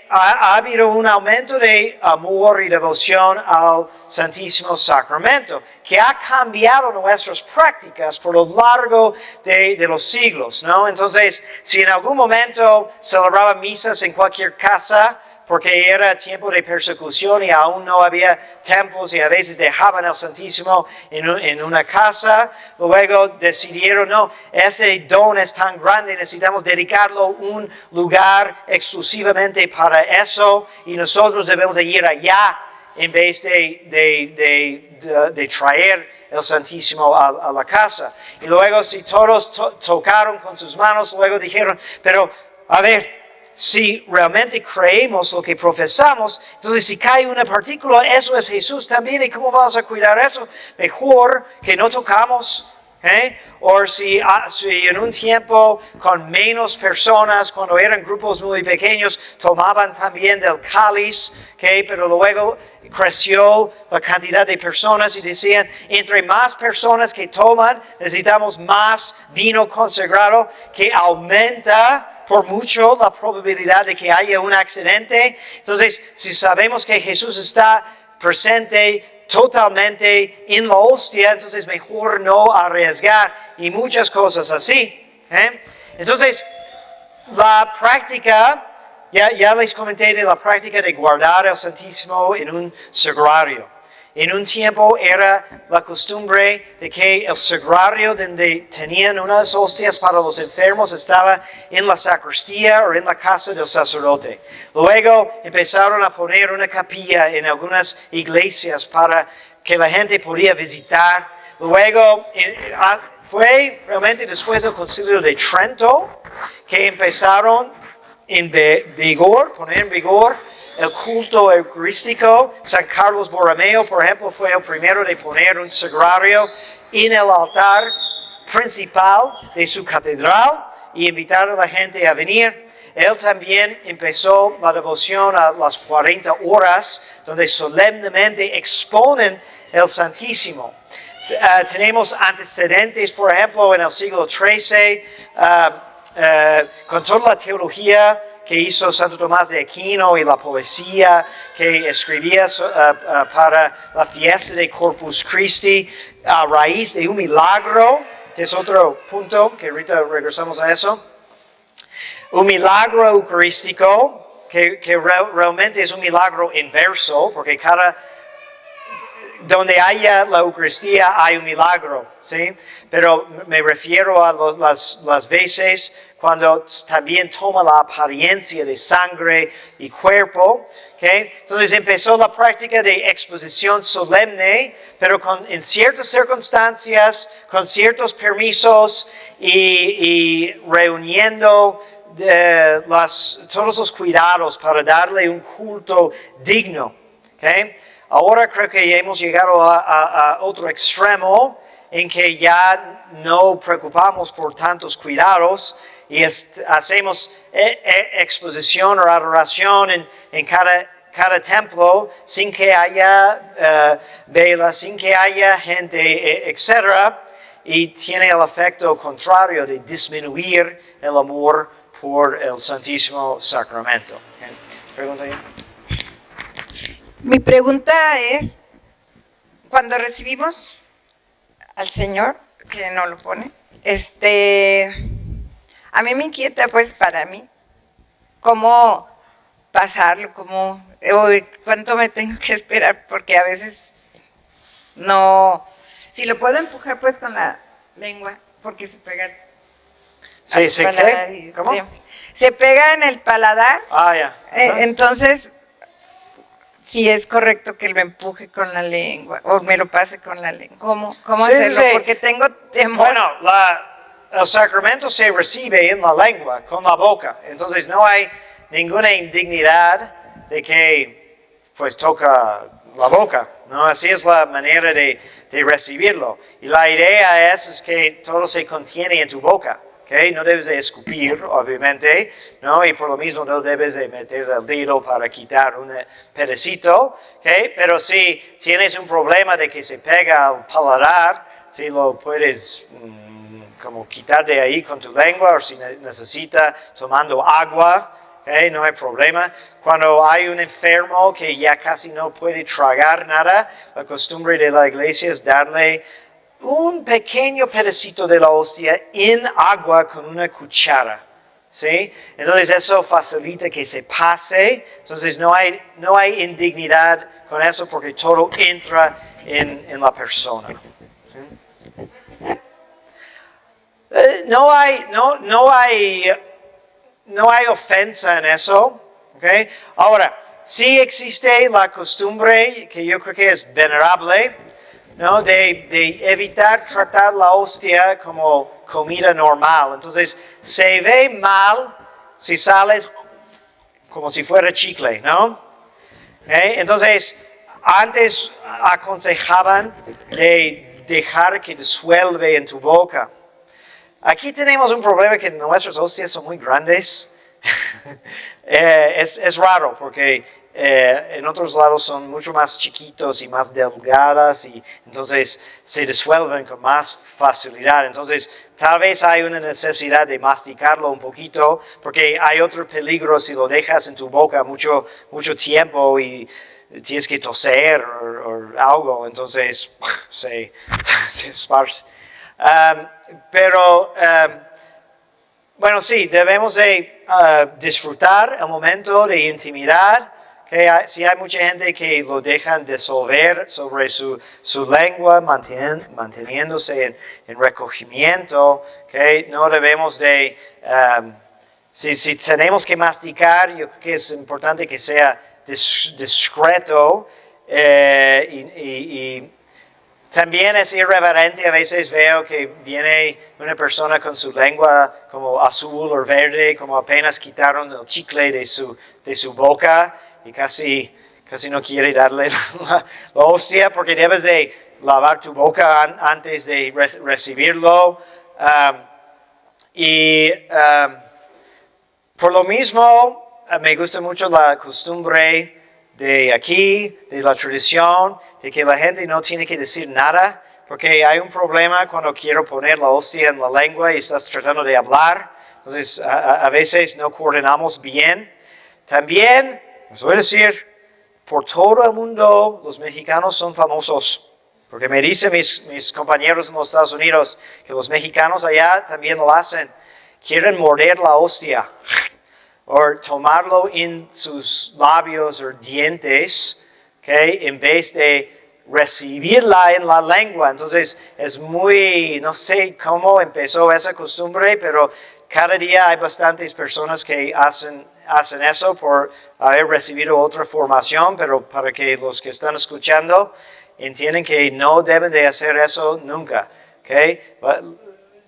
ha habido un aumento de amor y devoción al Santísimo Sacramento, que ha cambiado nuestras prácticas por lo largo de los siglos, ¿no? Entonces, si en algún momento celebraban misas en cualquier casa, porque era tiempo de persecución y aún no había templos y a veces dejaban al Santísimo en una casa. Luego decidieron, no, ese don es tan grande, necesitamos dedicarlo a un lugar exclusivamente para eso y nosotros debemos de ir allá en vez de traer el Santísimo a la casa. Y luego si todos tocaron con sus manos, luego dijeron, pero a ver, si realmente creemos lo que profesamos, entonces si cae una partícula, eso es Jesús también. ¿Y cómo vamos a cuidar eso? Mejor que no tocamos. O si en un tiempo con menos personas, cuando eran grupos muy pequeños, tomaban también del cáliz, pero luego creció la cantidad de personas y decían, entre más personas que toman, necesitamos más vino consagrado que aumenta por mucho la probabilidad de que haya un accidente. Entonces, si sabemos que Jesús está presente totalmente en la hostia, entonces mejor no arriesgar y muchas cosas así. Entonces, la práctica, ya les comenté de la práctica de guardar el Santísimo en un sagrario. En un tiempo era la costumbre de que el sagrario donde tenían unas hostias para los enfermos estaba en la sacristía o en la casa del sacerdote. Luego empezaron a poner una capilla en algunas iglesias para que la gente podía visitar. Luego fue realmente después del Concilio de Trento que empezaron poner en vigor el culto eucarístico. San Carlos Borromeo, por ejemplo, fue el primero de poner un sagrario en el altar principal de su catedral y invitar a la gente a venir. Él también empezó la devoción a las 40 horas, donde solemnemente exponen el Santísimo. Tenemos antecedentes, por ejemplo, en el siglo XIII, con toda la teología que hizo Santo Tomás de Aquino y la poesía que escribía para la fiesta de Corpus Christi a raíz de un milagro, que es otro punto, que ahorita regresamos a eso. Un milagro eucarístico, que realmente es un milagro inverso, porque donde haya la Eucaristía hay un milagro, ¿sí? Pero me refiero a las veces cuando también toma la apariencia de sangre y cuerpo, ¿okay? Entonces empezó la práctica de exposición solemne, pero en ciertas circunstancias, con ciertos permisos y reuniendo todos los cuidados para darle un culto digno, ¿okay? Ahora creo que ya hemos llegado a otro extremo en que ya no preocupamos por tantos cuidados y hacemos exposición o adoración en cada templo sin que haya velas, sin que haya gente, etc. Y tiene el efecto contrario de disminuir el amor por el Santísimo Sacramento. ¿Okay? ¿Pregunta ya? Mi pregunta es, cuando recibimos al Señor, que no lo pone, a mí me inquieta, pues, para mí, cómo pasarlo, cuánto me tengo que esperar, porque a veces no, si lo puedo empujar, pues, con la lengua, porque se pega Sí, sí, ¿qué? ¿Cómo? Se pega en el paladar, Ya. Entonces, si es correcto que lo empuje con la lengua o me lo pase con la lengua. ¿Cómo Sí, hacerlo? sí. Porque tengo temor. Bueno, el sacramento se recibe en la lengua, con la boca. Entonces no hay ninguna indignidad de que pues toca la boca, ¿no? Así es la manera de recibirlo. Y la idea es que todo se contiene en tu boca, ¿ok? No debes de escupir, obviamente, ¿no? Y por lo mismo no debes de meter el dedo para quitar un pedacito, ¿ok? Pero si tienes un problema de que se pega al paladar, si lo puedes como quitar de ahí con tu lengua, o si necesita tomando agua, ¿ok? No hay problema. Cuando hay un enfermo que ya casi no puede tragar nada, la costumbre de la iglesia es darle un pequeño pedacito de la hostia en agua con una cuchara, ¿sí? Entonces eso facilita que se pase. Entonces no hay indignidad con eso porque todo entra en la persona. ¿Sí? No hay ofensa en eso. ¿Okay? Ahora, sí existe la costumbre, que yo creo que es venerable, ¿no? de evitar tratar la hostia como comida normal. Entonces, se ve mal si sale como si fuera chicle, ¿no? ¿Okay? Entonces, antes aconsejaban de dejar que disuelve en tu boca. Aquí tenemos un problema que nuestras hostias son muy grandes. Es raro porque en otros lados son mucho más chiquitos y más delgadas y entonces se disuelven con más facilidad. Entonces tal vez hay una necesidad de masticarlo un poquito porque hay otro peligro si lo dejas en tu boca mucho tiempo y tienes que toser o algo, entonces se esparce. Bueno, sí, debemos de disfrutar el momento de intimidad. Que si hay mucha gente que lo dejan disolver sobre su lengua, manteniéndose en recogimiento, que no debemos de... si tenemos que masticar, yo creo que es importante que sea discreto y también es irreverente. A veces veo que viene una persona con su lengua como azul o verde, como apenas quitaron el chicle de su boca y casi no quiere darle la hostia porque debes de lavar tu boca antes de recibirlo. Por lo mismo, me gusta mucho la costumbre de aquí, de la tradición, de que la gente no tiene que decir nada, porque hay un problema cuando quiero poner la hostia en la lengua y estás tratando de hablar, entonces a veces no coordinamos bien. También, les voy a decir, por todo el mundo los mexicanos son famosos, porque me dicen mis compañeros en los Estados Unidos que los mexicanos allá también lo hacen, quieren morder la hostia o tomarlo en sus labios o dientes, ¿okay? En vez de recibirla en la lengua. Entonces es muy, no sé cómo empezó esa costumbre, pero cada día hay bastantes personas que hacen eso por haber recibido otra formación, pero para que los que están escuchando entiendan que no deben de hacer eso nunca, ¿okay?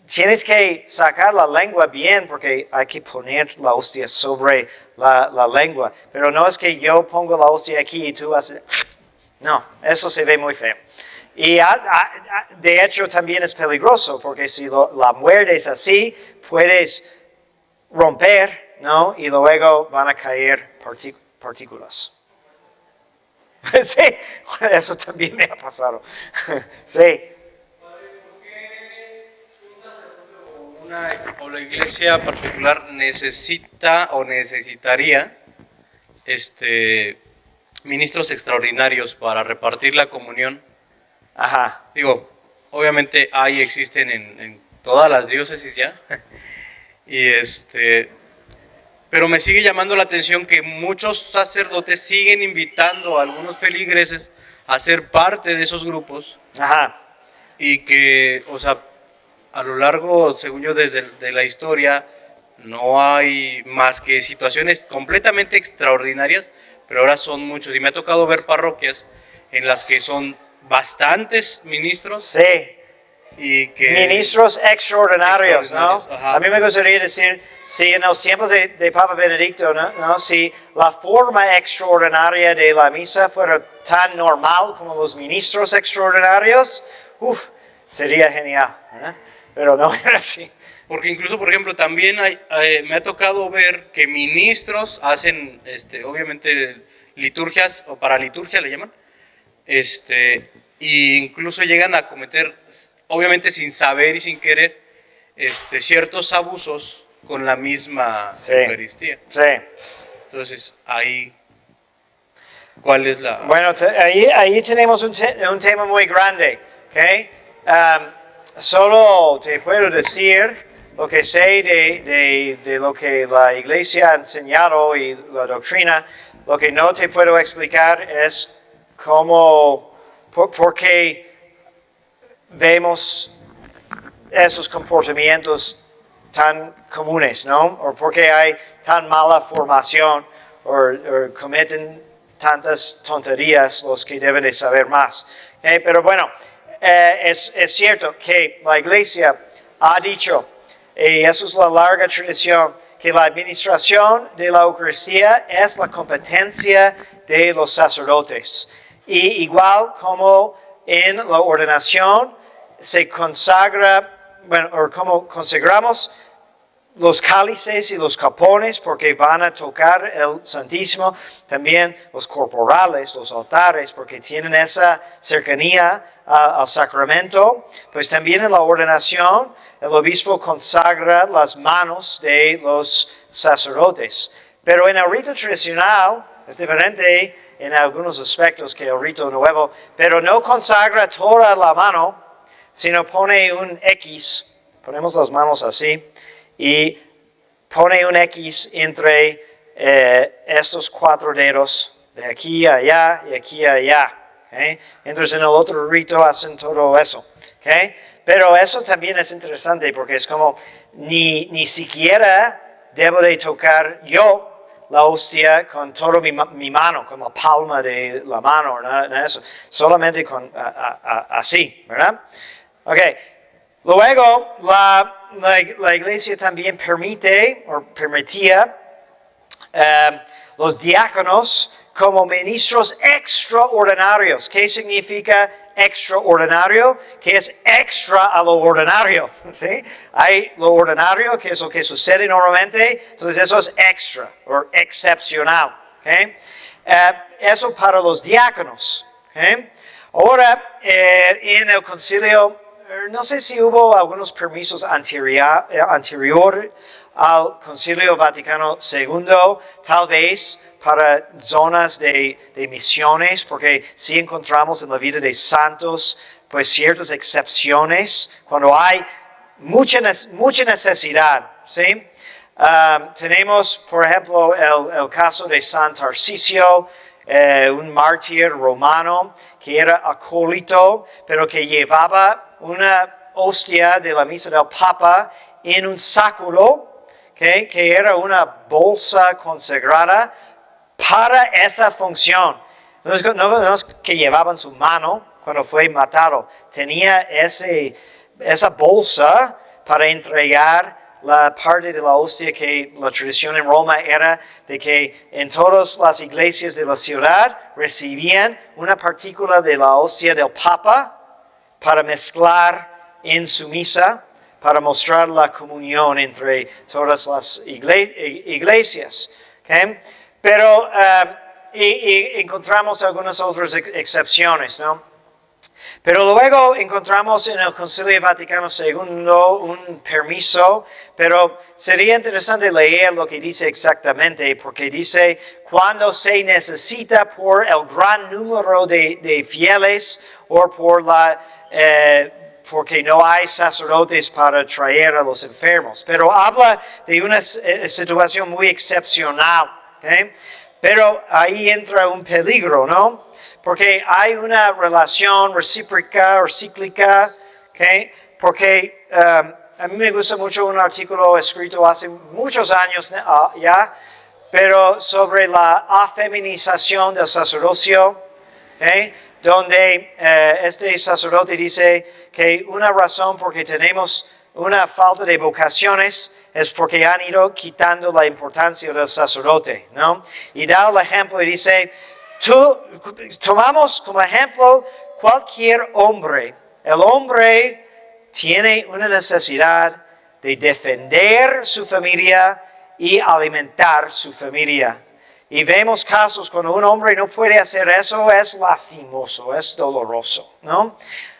Tienes que sacar la lengua bien porque hay que poner la hostia sobre la lengua. Pero no es que yo pongo la hostia aquí y tú haces... No, eso se ve muy feo. Y de hecho también es peligroso porque si la muerdes así, puedes romper, ¿no? Y luego van a caer partículas. Sí, eso también me ha pasado. Sí. O la iglesia particular necesita o necesitaría ministros extraordinarios para repartir la comunión. Ajá. Digo, obviamente existen en todas las diócesis ya. Y pero me sigue llamando la atención que muchos sacerdotes siguen invitando a algunos feligreses a ser parte de esos grupos. Ajá. Y que, o sea, a lo largo, según yo, desde la historia, no hay más que situaciones completamente extraordinarias, pero ahora son muchos. Y me ha tocado ver parroquias en las que son bastantes ministros. Sí. y que... Ministros extraordinarios, ¿no? Extraordinarios, ajá. A mí me gustaría decir, si en los tiempos de Papa Benedicto, ¿no? Si la forma extraordinaria de la misa fuera tan normal como los ministros extraordinarios, sería genial, ¿eh? Pero no era así. Porque incluso, por ejemplo, también me ha tocado ver que ministros hacen, obviamente, liturgias, o para liturgia le llaman, e incluso llegan a cometer, obviamente sin saber y sin querer, ciertos abusos con la misma Sí. Eucaristía. Sí. Entonces, ahí, ¿cuál es la...? Bueno, ahí tenemos un tema muy grande, ¿ok? Solo te puedo decir lo que sé de lo que la iglesia ha enseñado y la doctrina. Lo que no te puedo explicar es cómo, por qué vemos esos comportamientos tan comunes, ¿no? O por qué hay tan mala formación o cometen tantas tonterías los que deben de saber más. Pero bueno, es cierto que la iglesia ha dicho, y eso es la larga tradición, que la administración de la Eucaristía es la competencia de los sacerdotes. Y igual como en la ordenación se consagra, bueno, o como consagramos los cálices y los capones porque van a tocar el Santísimo, también los corporales, los altares, porque tienen esa cercanía al sacramento, pues también en la ordenación el obispo consagra las manos de los sacerdotes. Pero en el rito tradicional es diferente en algunos aspectos que el rito nuevo, pero no consagra toda la mano, sino pone un X, ponemos las manos así, y pone un X entre estos 4 dedos, de aquí a allá y aquí a allá. ¿Okay? Entonces en el otro rito hacen todo eso. ¿Okay? Pero eso también es interesante porque es como ni siquiera debo de tocar yo la hostia con toda mi mano, con la palma de la mano, nada de eso, solamente con así, ¿verdad? Ok. Luego, la iglesia también permitía los diáconos como ministros extraordinarios. ¿Qué significa extraordinario? Que es extra a lo ordinario. ¿Sí? Hay lo ordinario, que es lo que sucede normalmente, entonces eso es extra o excepcional. ¿Okay? Eso para los diáconos. ¿Okay? Ahora, en el concilio, no sé si hubo algunos permisos anterior al Concilio Vaticano II, tal vez para zonas de misiones, porque sí encontramos en la vida de santos pues ciertas excepciones cuando hay mucha necesidad, ¿sí? Tenemos, por ejemplo, el caso de San Tarcisio, un mártir romano que era acólito, pero que llevaba una hostia de la misa del Papa en un sáculo, ¿okay? Que era una bolsa consagrada para esa función. Entonces, no es que llevaba en su mano cuando fue matado, tenía esa bolsa para entregar la parte de la hostia, que la tradición en Roma era de que en todas las iglesias de la ciudad recibían una partícula de la hostia del Papa para mezclar en su misa, para mostrar la comunión entre todas las iglesias. ¿Okay? Pero encontramos algunas otras excepciones, ¿no? Pero luego encontramos en el Concilio Vaticano II un permiso, pero sería interesante leer lo que dice exactamente, porque dice, cuando se necesita por el gran número de fieles o porque no hay sacerdotes para traer a los enfermos. Pero habla de una situación muy excepcional. ¿Okay? Pero ahí entra un peligro, ¿no? Porque hay una relación recíproca o cíclica, ¿okay? Porque a mí me gusta mucho un artículo escrito hace muchos años ya, pero sobre la afeminización del sacerdocio, ¿okay? donde este sacerdote dice que una razón por que tenemos una falta de vocaciones es porque han ido quitando la importancia del sacerdote, ¿no? Y da el ejemplo y dice, tomamos como ejemplo cualquier hombre. El hombre tiene una necesidad de defender su familia y alimentar su familia. Y vemos casos cuando un hombre no puede hacer eso, es lastimoso, es doloroso, ¿no?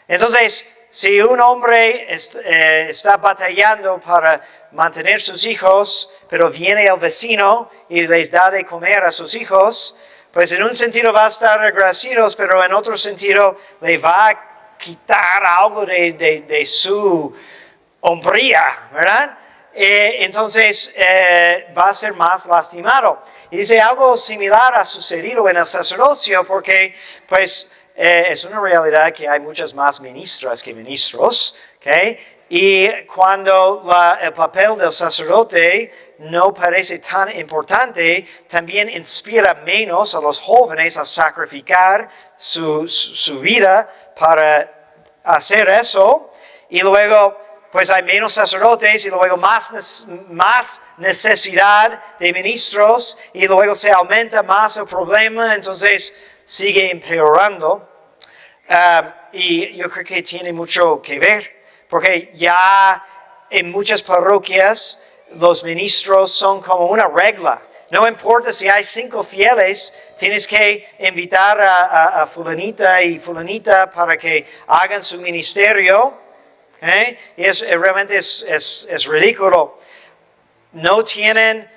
Entonces, si un hombre está batallando para mantener sus hijos, pero viene el vecino y les da de comer a sus hijos, pues en un sentido va a estar agradecidos, pero en otro sentido le va a quitar algo de su hombría, ¿verdad? Entonces va a ser más lastimado. Y dice, algo similar ha sucedido en el sacerdocio porque pues es una realidad que hay muchas más ministras que ministros, ¿okay? Y cuando el papel del sacerdote no parece tan importante, también inspira menos a los jóvenes a sacrificar su vida para hacer eso. Y luego pues hay menos sacerdotes y luego más necesidad de ministros y luego se aumenta más el problema, entonces sigue empeorando. Y yo creo que tiene mucho que ver, porque ya en muchas parroquias los ministros son como una regla. No importa si hay 5 fieles, tienes que invitar a fulanita y fulanita para que hagan su ministerio. Y realmente es ridículo. No tienen,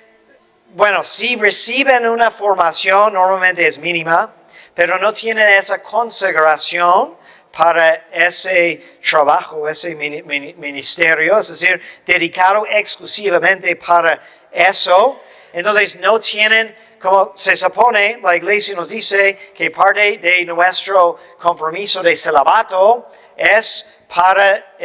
bueno, si reciben una formación, normalmente es mínima, pero no tienen esa consagración para ese trabajo, ese ministerio, es decir, dedicado exclusivamente para eso. Entonces no tienen, como se supone, la iglesia nos dice que parte de nuestro compromiso de celibato es para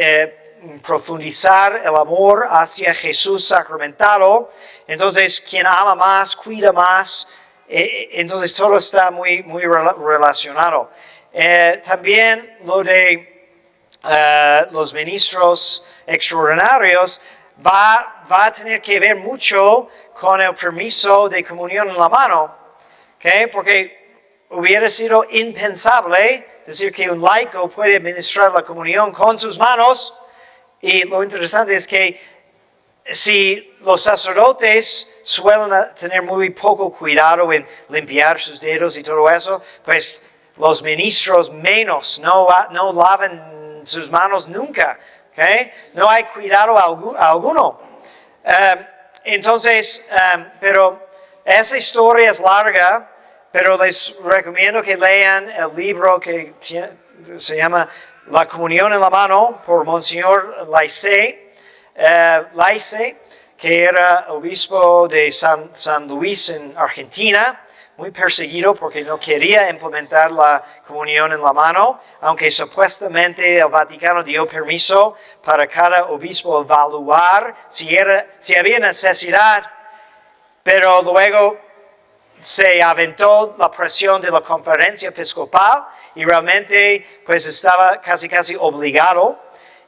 profundizar el amor hacia Jesús sacramentado. Entonces, quien ama más, cuida más. Entonces, todo está muy relacionado. También lo de los ministros extraordinarios va a tener que ver mucho con el permiso de comunión en la mano. ¿Okay? Porque hubiera sido impensable decir que un laico puede administrar la comunión con sus manos. Y lo interesante es que si los sacerdotes suelen tener muy poco cuidado en limpiar sus dedos y todo eso, pues los ministros menos, no lavan sus manos nunca. ¿Okay? No hay cuidado alguno. Entonces, pero esa historia es larga. Pero les recomiendo que lean el libro que se llama La comunión en la mano por Monseñor Laice, que era obispo de San Luis en Argentina, muy perseguido porque no quería implementar la comunión en la mano, aunque supuestamente el Vaticano dio permiso para cada obispo evaluar si había necesidad, pero luego se aventó la presión de la conferencia episcopal y realmente pues estaba casi obligado,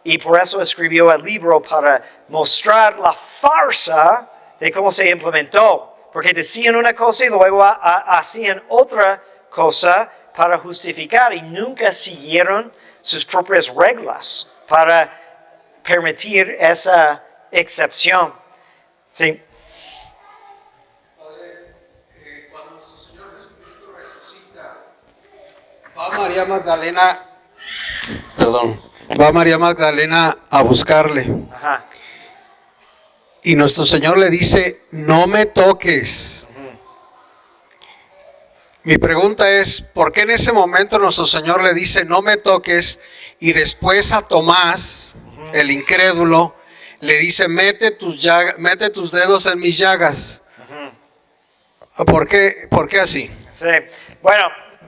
y por eso escribió el libro para mostrar la farsa de cómo se implementó, porque decían una cosa y luego hacían otra cosa para justificar y nunca siguieron sus propias reglas para permitir esa excepción. Sí. Va María Magdalena a buscarle. Ajá. Y nuestro Señor le dice, no me toques. Mi pregunta es, ¿por qué en ese momento nuestro Señor le dice, no me toques? Y después a Tomás, el incrédulo, le dice, mete tus dedos en mis llagas. ¿Por qué así? Sí, bueno,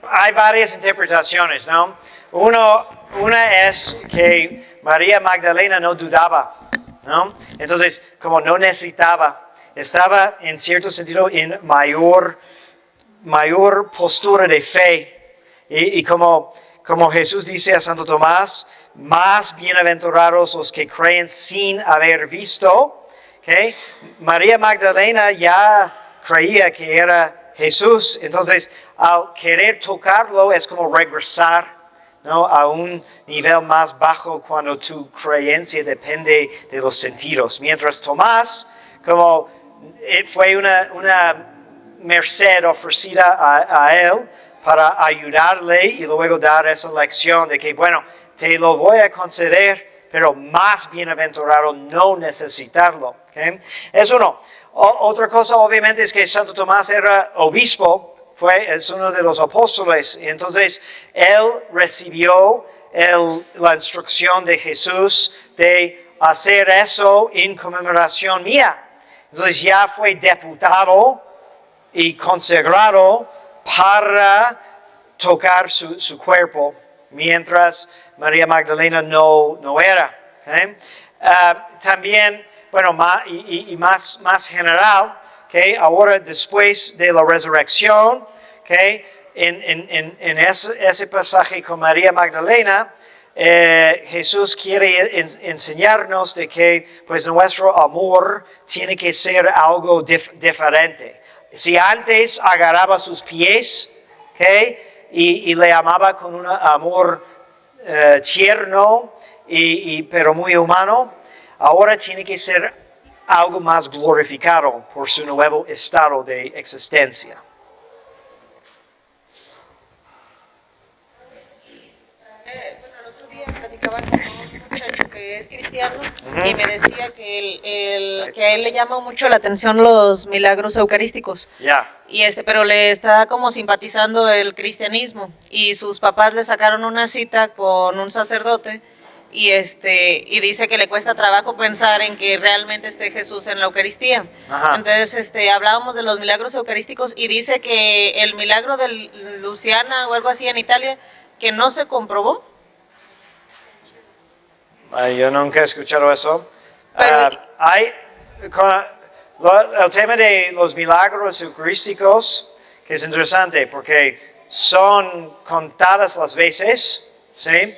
hay varias interpretaciones, ¿no? Una es que María Magdalena no dudaba, ¿no? Entonces, como no necesitaba, estaba en cierto sentido en mayor postura de fe. Y como Jesús dice a Santo Tomás, más bienaventurados los que creen sin haber visto. ¿Okay? María Magdalena ya creía que era Jesús, entonces al querer tocarlo es como regresar, ¿no?, a un nivel más bajo cuando tu creencia depende de los sentidos. Mientras Tomás, como fue una merced ofrecida a él para ayudarle y luego dar esa lección de que, bueno, te lo voy a conceder, pero más bienaventurado no necesitarlo. ¿Okay? Es uno. Otra cosa obviamente es que Santo Tomás era obispo, es uno de los apóstoles, y entonces él recibió la instrucción de Jesús de hacer eso en conmemoración mía. Entonces ya fue deputado y consagrado para tocar su cuerpo, mientras María Magdalena no era. ¿Okay? También, bueno, más general, ¿okay? Ahora después de la resurrección, ¿okay? en ese pasaje con María Magdalena, Jesús quiere enseñarnos de que pues, nuestro amor tiene que ser algo diferente. Si antes agarraba sus pies, ¿okay? y le amaba con un amor tierno, pero muy humano, ahora tiene que ser algo más glorificado por su nuevo estado de existencia. Bueno, el otro día platicaba con un muchacho que es cristiano y me decía que a él le llama mucho la atención los milagros eucarísticos. Ya. Pero le está como simpatizando el cristianismo y sus papás le sacaron una cita con un sacerdote y dice que le cuesta trabajo pensar en que realmente esté Jesús en la Eucaristía. Ajá. Entonces hablábamos de los milagros eucarísticos y dice que el milagro de Luciana o algo así en Italia que no se comprobó. Yo nunca he escuchado eso. Pero- El tema de los milagros eucarísticos, que es interesante porque son contadas las veces, ¿sí?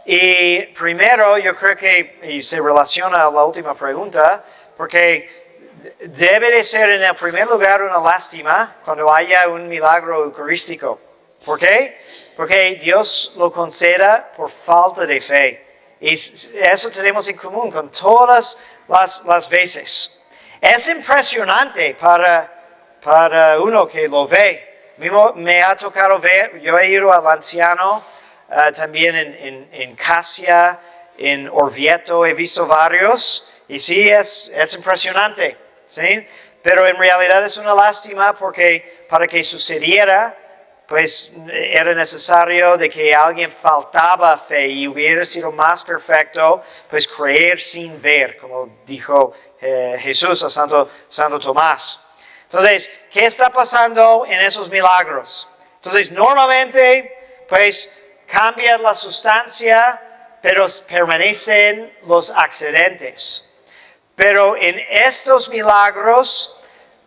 Y primero yo creo que, y se relaciona a la última pregunta, porque debe de ser en el primer lugar una lástima cuando haya un milagro eucarístico. ¿Por qué? Porque Dios lo conceda por falta de fe. Y eso tenemos en común con todas las veces. Es impresionante para uno que lo ve. Me ha tocado ver, yo he ido al anciano, también en Casia, en Orvieto, he visto varios, y sí, es impresionante, ¿sí? Pero en realidad es una lástima porque para que sucediera, pues era necesario de que alguien faltaba fe y hubiera sido más perfecto, pues creer sin ver, como dijo Jesús a Santo Tomás. Entonces, ¿qué está pasando en esos milagros? Entonces, normalmente, pues cambia la sustancia, pero permanecen los accidentes. Pero en estos milagros,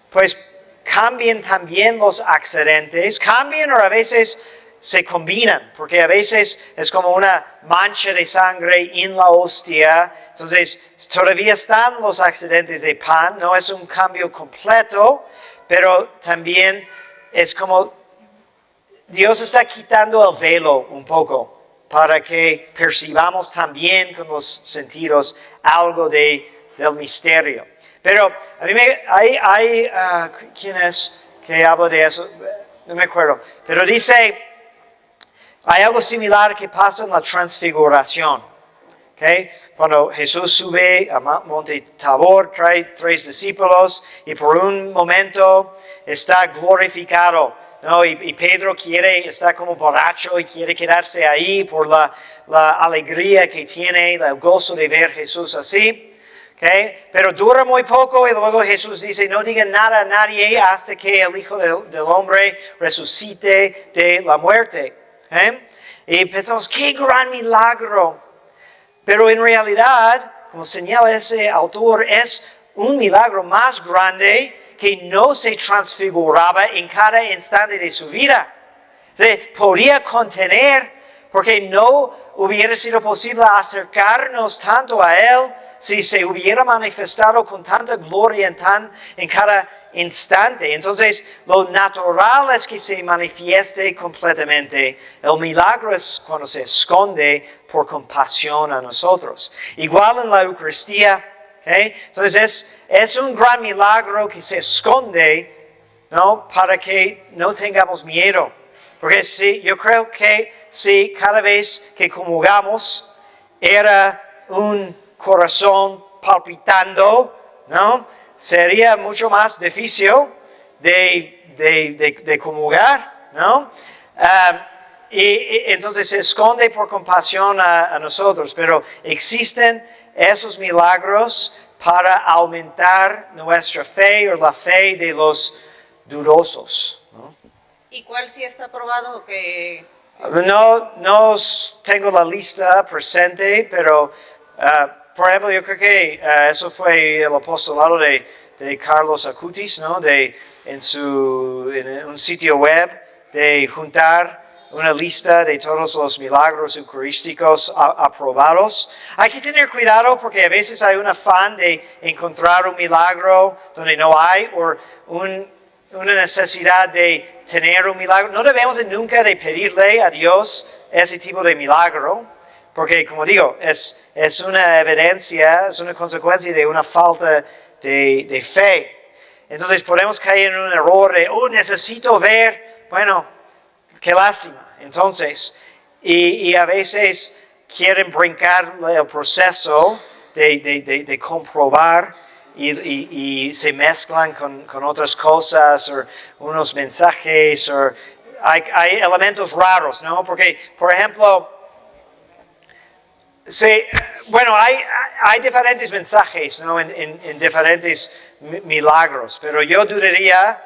pues cambian también los accidentes, cambian o a veces se combinan, porque a veces es como una mancha de sangre en la hostia, entonces todavía están los accidentes de pan, no es un cambio completo, pero también es como Dios está quitando el velo un poco para que percibamos también con los sentidos algo del misterio. Pero a mí hay ¿quién es que habla de eso? No me acuerdo. Pero dice, hay algo similar que pasa en la transfiguración. ¿Okay? Cuando Jesús sube a Monte Tabor, trae 3 discípulos y por un momento está glorificado. ¿No? Y Pedro está como borracho y quiere quedarse ahí por la alegría que tiene, el gozo de ver a Jesús así. Okay? Pero dura muy poco y luego Jesús dice, no digan nada a nadie hasta que el Hijo del Hombre resucite de la muerte. ¿Okay? Y pensamos, qué gran milagro. Pero en realidad, como señala ese autor, es un milagro más grande que no se transfiguraba en cada instante de su vida. Sí, podía contener, porque no hubiera sido posible acercarnos tanto a Él si se hubiera manifestado con tanta gloria en cada instante. Entonces, lo natural es que se manifieste completamente. El milagro es cuando se esconde por compasión a nosotros. Igual en la Eucaristía, ¿okay? Entonces es un gran milagro que se esconde, ¿no? Para que no tengamos miedo. Porque yo creo que si cada vez que comulgamos era un corazón palpitando, ¿no? Sería mucho más difícil de comulgar, ¿no? Y entonces se esconde por compasión a nosotros, pero existen esos milagros para aumentar nuestra fe o la fe de los dudosos, ¿no? ¿Y cuál sí está probado que... No tengo la lista presente, pero por ejemplo yo creo que eso fue el apostolado de Carlos Acutis, ¿no? En un sitio web de juntar una lista de todos los milagros eucarísticos aprobados. Hay que tener cuidado porque a veces hay un afán de encontrar un milagro donde no hay o una necesidad de tener un milagro. No debemos nunca de pedirle a Dios ese tipo de milagro, porque como digo, es una evidencia, es una consecuencia de una falta de fe. Entonces podemos caer en un error de, necesito ver, bueno, qué lástima. Entonces, y a veces quieren brincar el proceso de comprobar y se mezclan con otras cosas o unos mensajes o hay elementos raros, ¿no? Porque, por ejemplo, bueno, hay diferentes mensajes, ¿no? en diferentes milagros, pero yo dudaría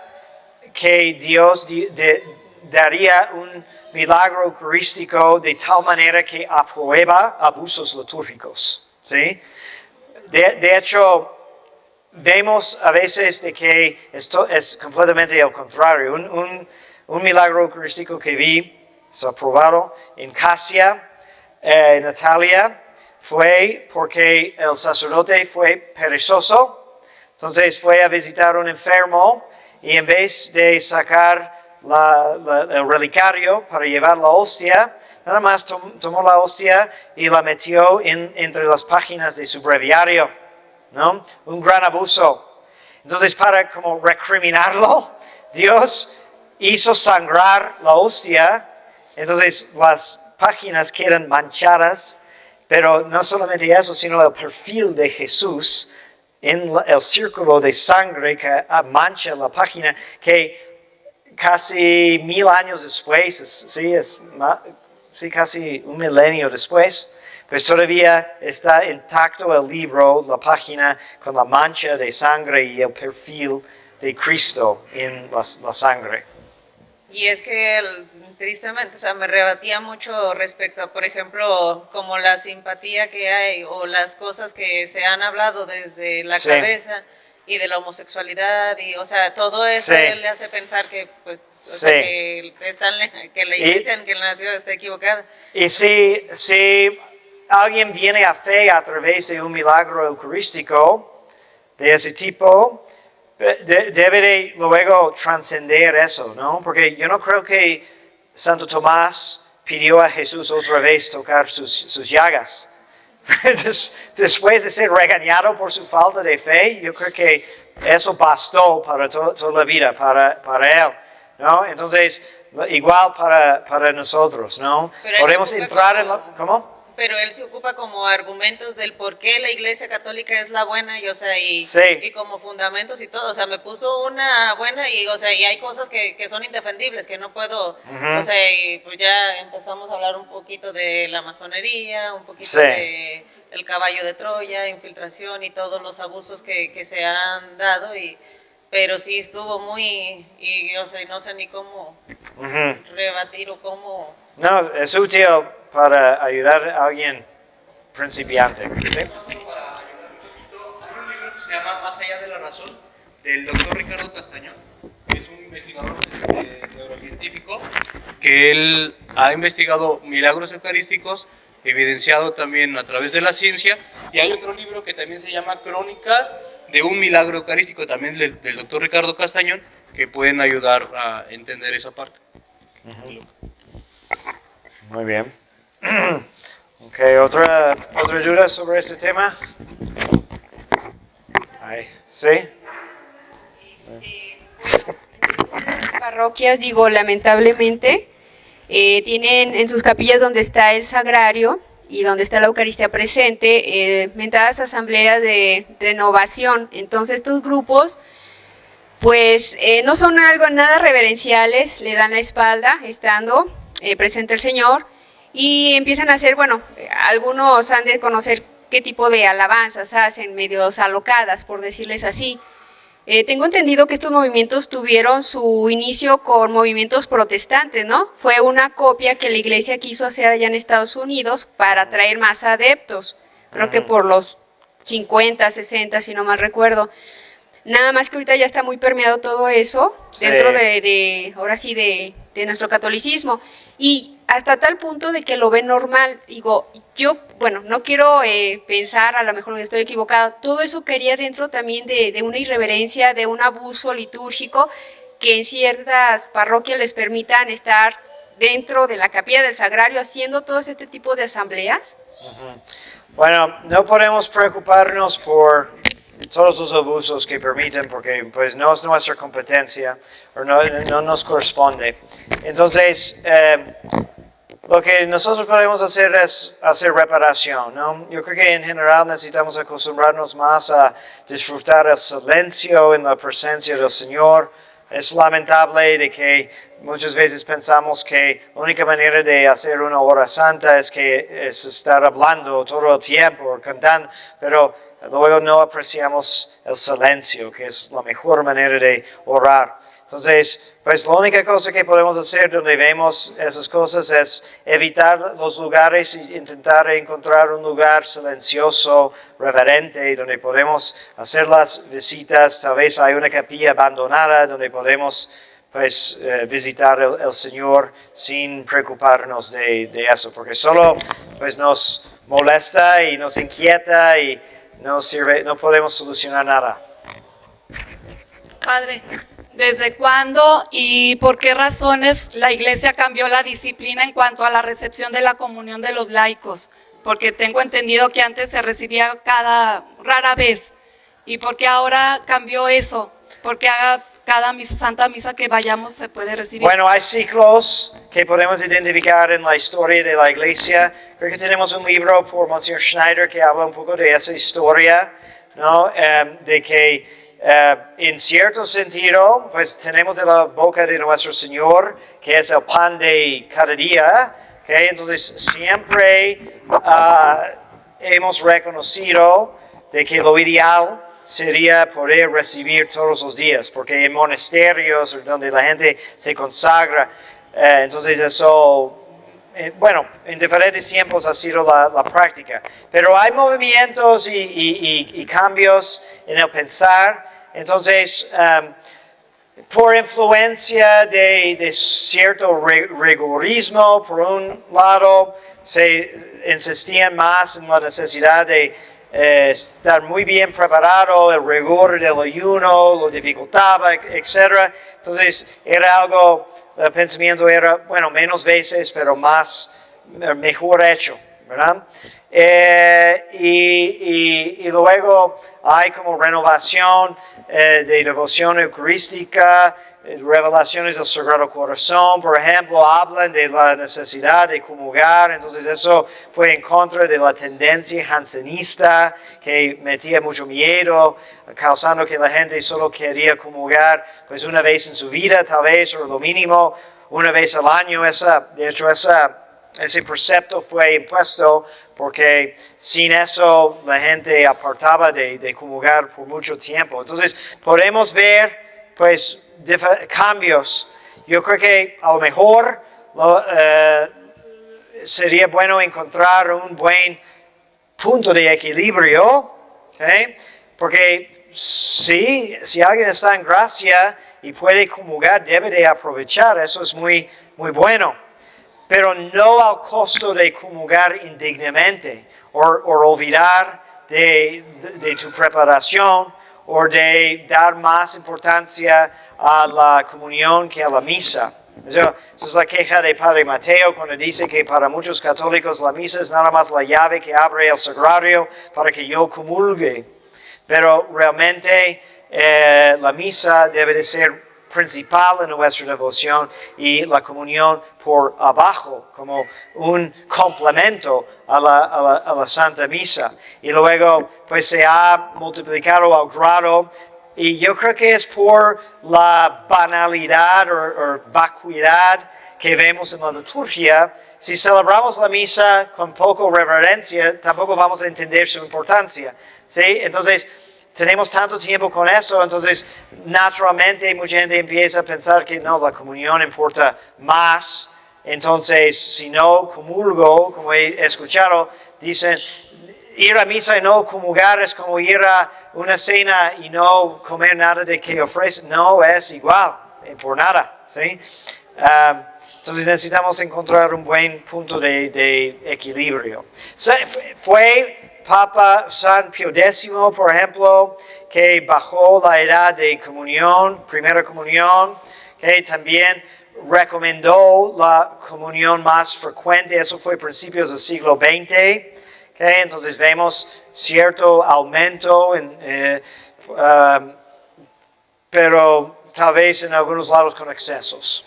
que Dios daría un milagro eucarístico de tal manera que aprueba abusos litúrgicos, ¿sí? De hecho, vemos a veces de que esto es completamente al contrario. Un milagro eucarístico que vi, es aprobado en Casia, en Italia, fue porque el sacerdote fue perezoso, entonces fue a visitar a un enfermo y en vez de sacar el relicario para llevar la hostia, nada más tomó la hostia y la metió entre las páginas de su breviario, ¿no? Un gran abuso. Entonces, para como recriminarlo, Dios hizo sangrar la hostia, entonces las páginas quedan manchadas, pero no solamente eso, sino el perfil de Jesús en el círculo de sangre que mancha la página, que casi 1000 años después, casi un milenio después, pues todavía está intacto el libro, la página con la mancha de sangre y el perfil de Cristo en la sangre. Y es que tristemente, o sea, me rebatía mucho respecto a, por ejemplo, como la simpatía que hay o las cosas que se han hablado desde la cabeza y de la homosexualidad y, o sea, todo eso le hace pensar que, pues, o sea, que la iglesia en que él nació está equivocada. Y si alguien viene a fe a través de un milagro eucarístico de ese tipo, debe de luego trascender eso, ¿no? Porque yo no creo que Santo Tomás pidió a Jesús otra vez tocar sus llagas. Después de ser regañado por su falta de fe, yo creo que eso bastó para toda la vida, para él, ¿no? Entonces, igual para nosotros, ¿no? Podemos entrar en la... ¿Cómo? Pero él se ocupa como argumentos del por qué la Iglesia Católica es la buena y, o sea, y como fundamentos y todo, o sea, me puso una buena y, o sea, y hay cosas que son indefendibles, que no puedo, o sea, y pues ya empezamos a hablar un poquito de la masonería, un poquito de el caballo de Troya, infiltración y todos los abusos que se han dado, pero sí estuvo muy, y, o sea, no sé ni cómo rebatir o cómo... No, es útil para ayudar a alguien principiante. ¿Sí? Hay un libro que se llama Más allá de la razón, del doctor Ricardo Castañón. Es un investigador neurocientífico, que él ha investigado milagros eucarísticos, evidenciado también a través de la ciencia, y hay otro libro que también se llama Crónica de un milagro eucarístico, también del doctor Ricardo Castañón, que pueden ayudar a entender esa parte. Muy bien. Ok, ¿otra duda sobre este tema? ¿Sí? Las parroquias, digo, lamentablemente, tienen en sus capillas donde está el sagrario y donde está la Eucaristía presente, mentadas asambleas de renovación. Entonces estos grupos, pues, no son nada reverenciales, le dan la espalda estando presente el Señor y empiezan a hacer, bueno, algunos han de conocer qué tipo de alabanzas hacen, medio alocadas, por decirles así. Tengo entendido que estos movimientos tuvieron su inicio con movimientos protestantes, ¿no? Fue una copia que la iglesia quiso hacer allá en Estados Unidos para atraer más adeptos. Creo que por los 50, 60, si no mal recuerdo. Nada más que ahorita ya está muy permeado todo eso dentro ahora sí, de nuestro catolicismo. Y hasta tal punto de que lo ven normal. Digo, yo, bueno, no quiero pensar, a lo mejor estoy equivocada, todo eso quería dentro también de una irreverencia, de un abuso litúrgico, que en ciertas parroquias les permitan estar dentro de la capilla del sagrario haciendo todo este tipo de asambleas. Bueno, no podemos preocuparnos por todos los abusos que permiten porque pues no es nuestra competencia o no nos corresponde. Entonces, lo que nosotros podemos hacer es hacer reparación, ¿no? Yo creo que en general necesitamos acostumbrarnos más a disfrutar el silencio en la presencia del Señor. Es lamentable de que muchas veces pensamos que la única manera de hacer una hora santa es estar hablando todo el tiempo o cantando, pero luego no apreciamos el silencio, que es la mejor manera de orar. Entonces, pues la única cosa que podemos hacer donde vemos esas cosas es evitar los lugares e intentar encontrar un lugar silencioso, reverente, donde podemos hacer las visitas. Tal vez hay una capilla abandonada donde podemos pues visitar el Señor sin preocuparnos de eso, porque solo pues nos molesta y nos inquieta y no sirve, no podemos solucionar nada. Padre, ¿desde cuándo y por qué razones la Iglesia cambió la disciplina en cuanto a la recepción de la comunión de los laicos? Porque tengo entendido que antes se recibía rara vez. ¿Y por qué ahora cambió eso? Porque cada Santa Misa que vayamos se puede recibir. Bueno, hay ciclos que podemos identificar en la historia de la Iglesia. Creo que tenemos un libro por Monsignor Schneider que habla un poco de esa historia, ¿no? De que en cierto sentido, pues tenemos de la boca de nuestro Señor, que es el pan de cada día, ¿okay? Entonces siempre hemos reconocido de que lo ideal sería poder recibir todos los días, porque en monasterios donde la gente se consagra, entonces eso, bueno, en diferentes tiempos ha sido la práctica, pero hay movimientos y cambios en el pensar. Entonces, por influencia de cierto rigorismo, por un lado, se insistían más en la necesidad de estar muy bien preparado, el rigor del ayuno lo dificultaba, etc. Entonces, era algo, el pensamiento era, bueno, menos veces, pero mejor hecho, ¿verdad? Y luego hay como renovación de devoción eucarística, revelaciones del Sagrado Corazón, por ejemplo, hablan de la necesidad de comulgar. Entonces eso fue en contra de la tendencia jansenista que metía mucho miedo, causando que la gente solo quería comulgar pues una vez en su vida, tal vez, o lo mínimo una vez al año. De hecho, ese precepto fue impuesto porque sin eso la gente apartaba de comulgar por mucho tiempo. Entonces podemos ver pues cambios. Yo creo que a lo mejor sería bueno encontrar un buen punto de equilibrio, ¿okay? Porque sí, si alguien está en gracia y puede comulgar, debe de aprovechar, eso es muy, muy bueno, pero no al costo de comulgar indignamente o olvidar de tu preparación o de dar más importancia a la comunión que a la misa. Esa es la queja de Padre Mateo cuando dice que para muchos católicos la misa es nada más la llave que abre el sagrario para que yo comulgue. Pero realmente la misa debe de ser principal en nuestra devoción y la comunión por abajo como un complemento a la Santa Misa. Y luego pues se ha multiplicado al grado, y yo creo que es por la banalidad o vacuidad que vemos en la liturgia. Si celebramos la misa con poco reverencia, tampoco vamos a entender su importancia, ¿sí? Entonces, tenemos tanto tiempo con eso, entonces naturalmente mucha gente empieza a pensar que no, la comunión importa más. Entonces, si no comulgo, como he escuchado, dicen, ir a misa y no comulgar es como ir a una cena y no comer nada de que ofrece. No es igual, por nada, ¿sí? Entonces necesitamos encontrar un buen punto de equilibrio. Fue Papa San Pío X, por ejemplo, que bajó la edad de comunión, primera comunión, que también recomendó la comunión más frecuente. Eso fue a principios del siglo XX. Entonces vemos cierto aumento, pero tal vez en algunos lados con excesos.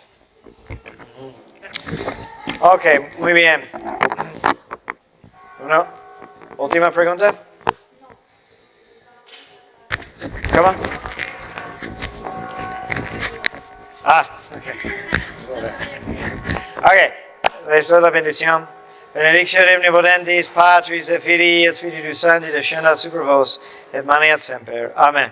Ok, muy bien. Última pregunta. ¿Cómo? Ok, les doy la bendición. Benedictio omnipotentis Patris et Filii et Spiritus Sancti descendat super vos et maneat semper. Amen.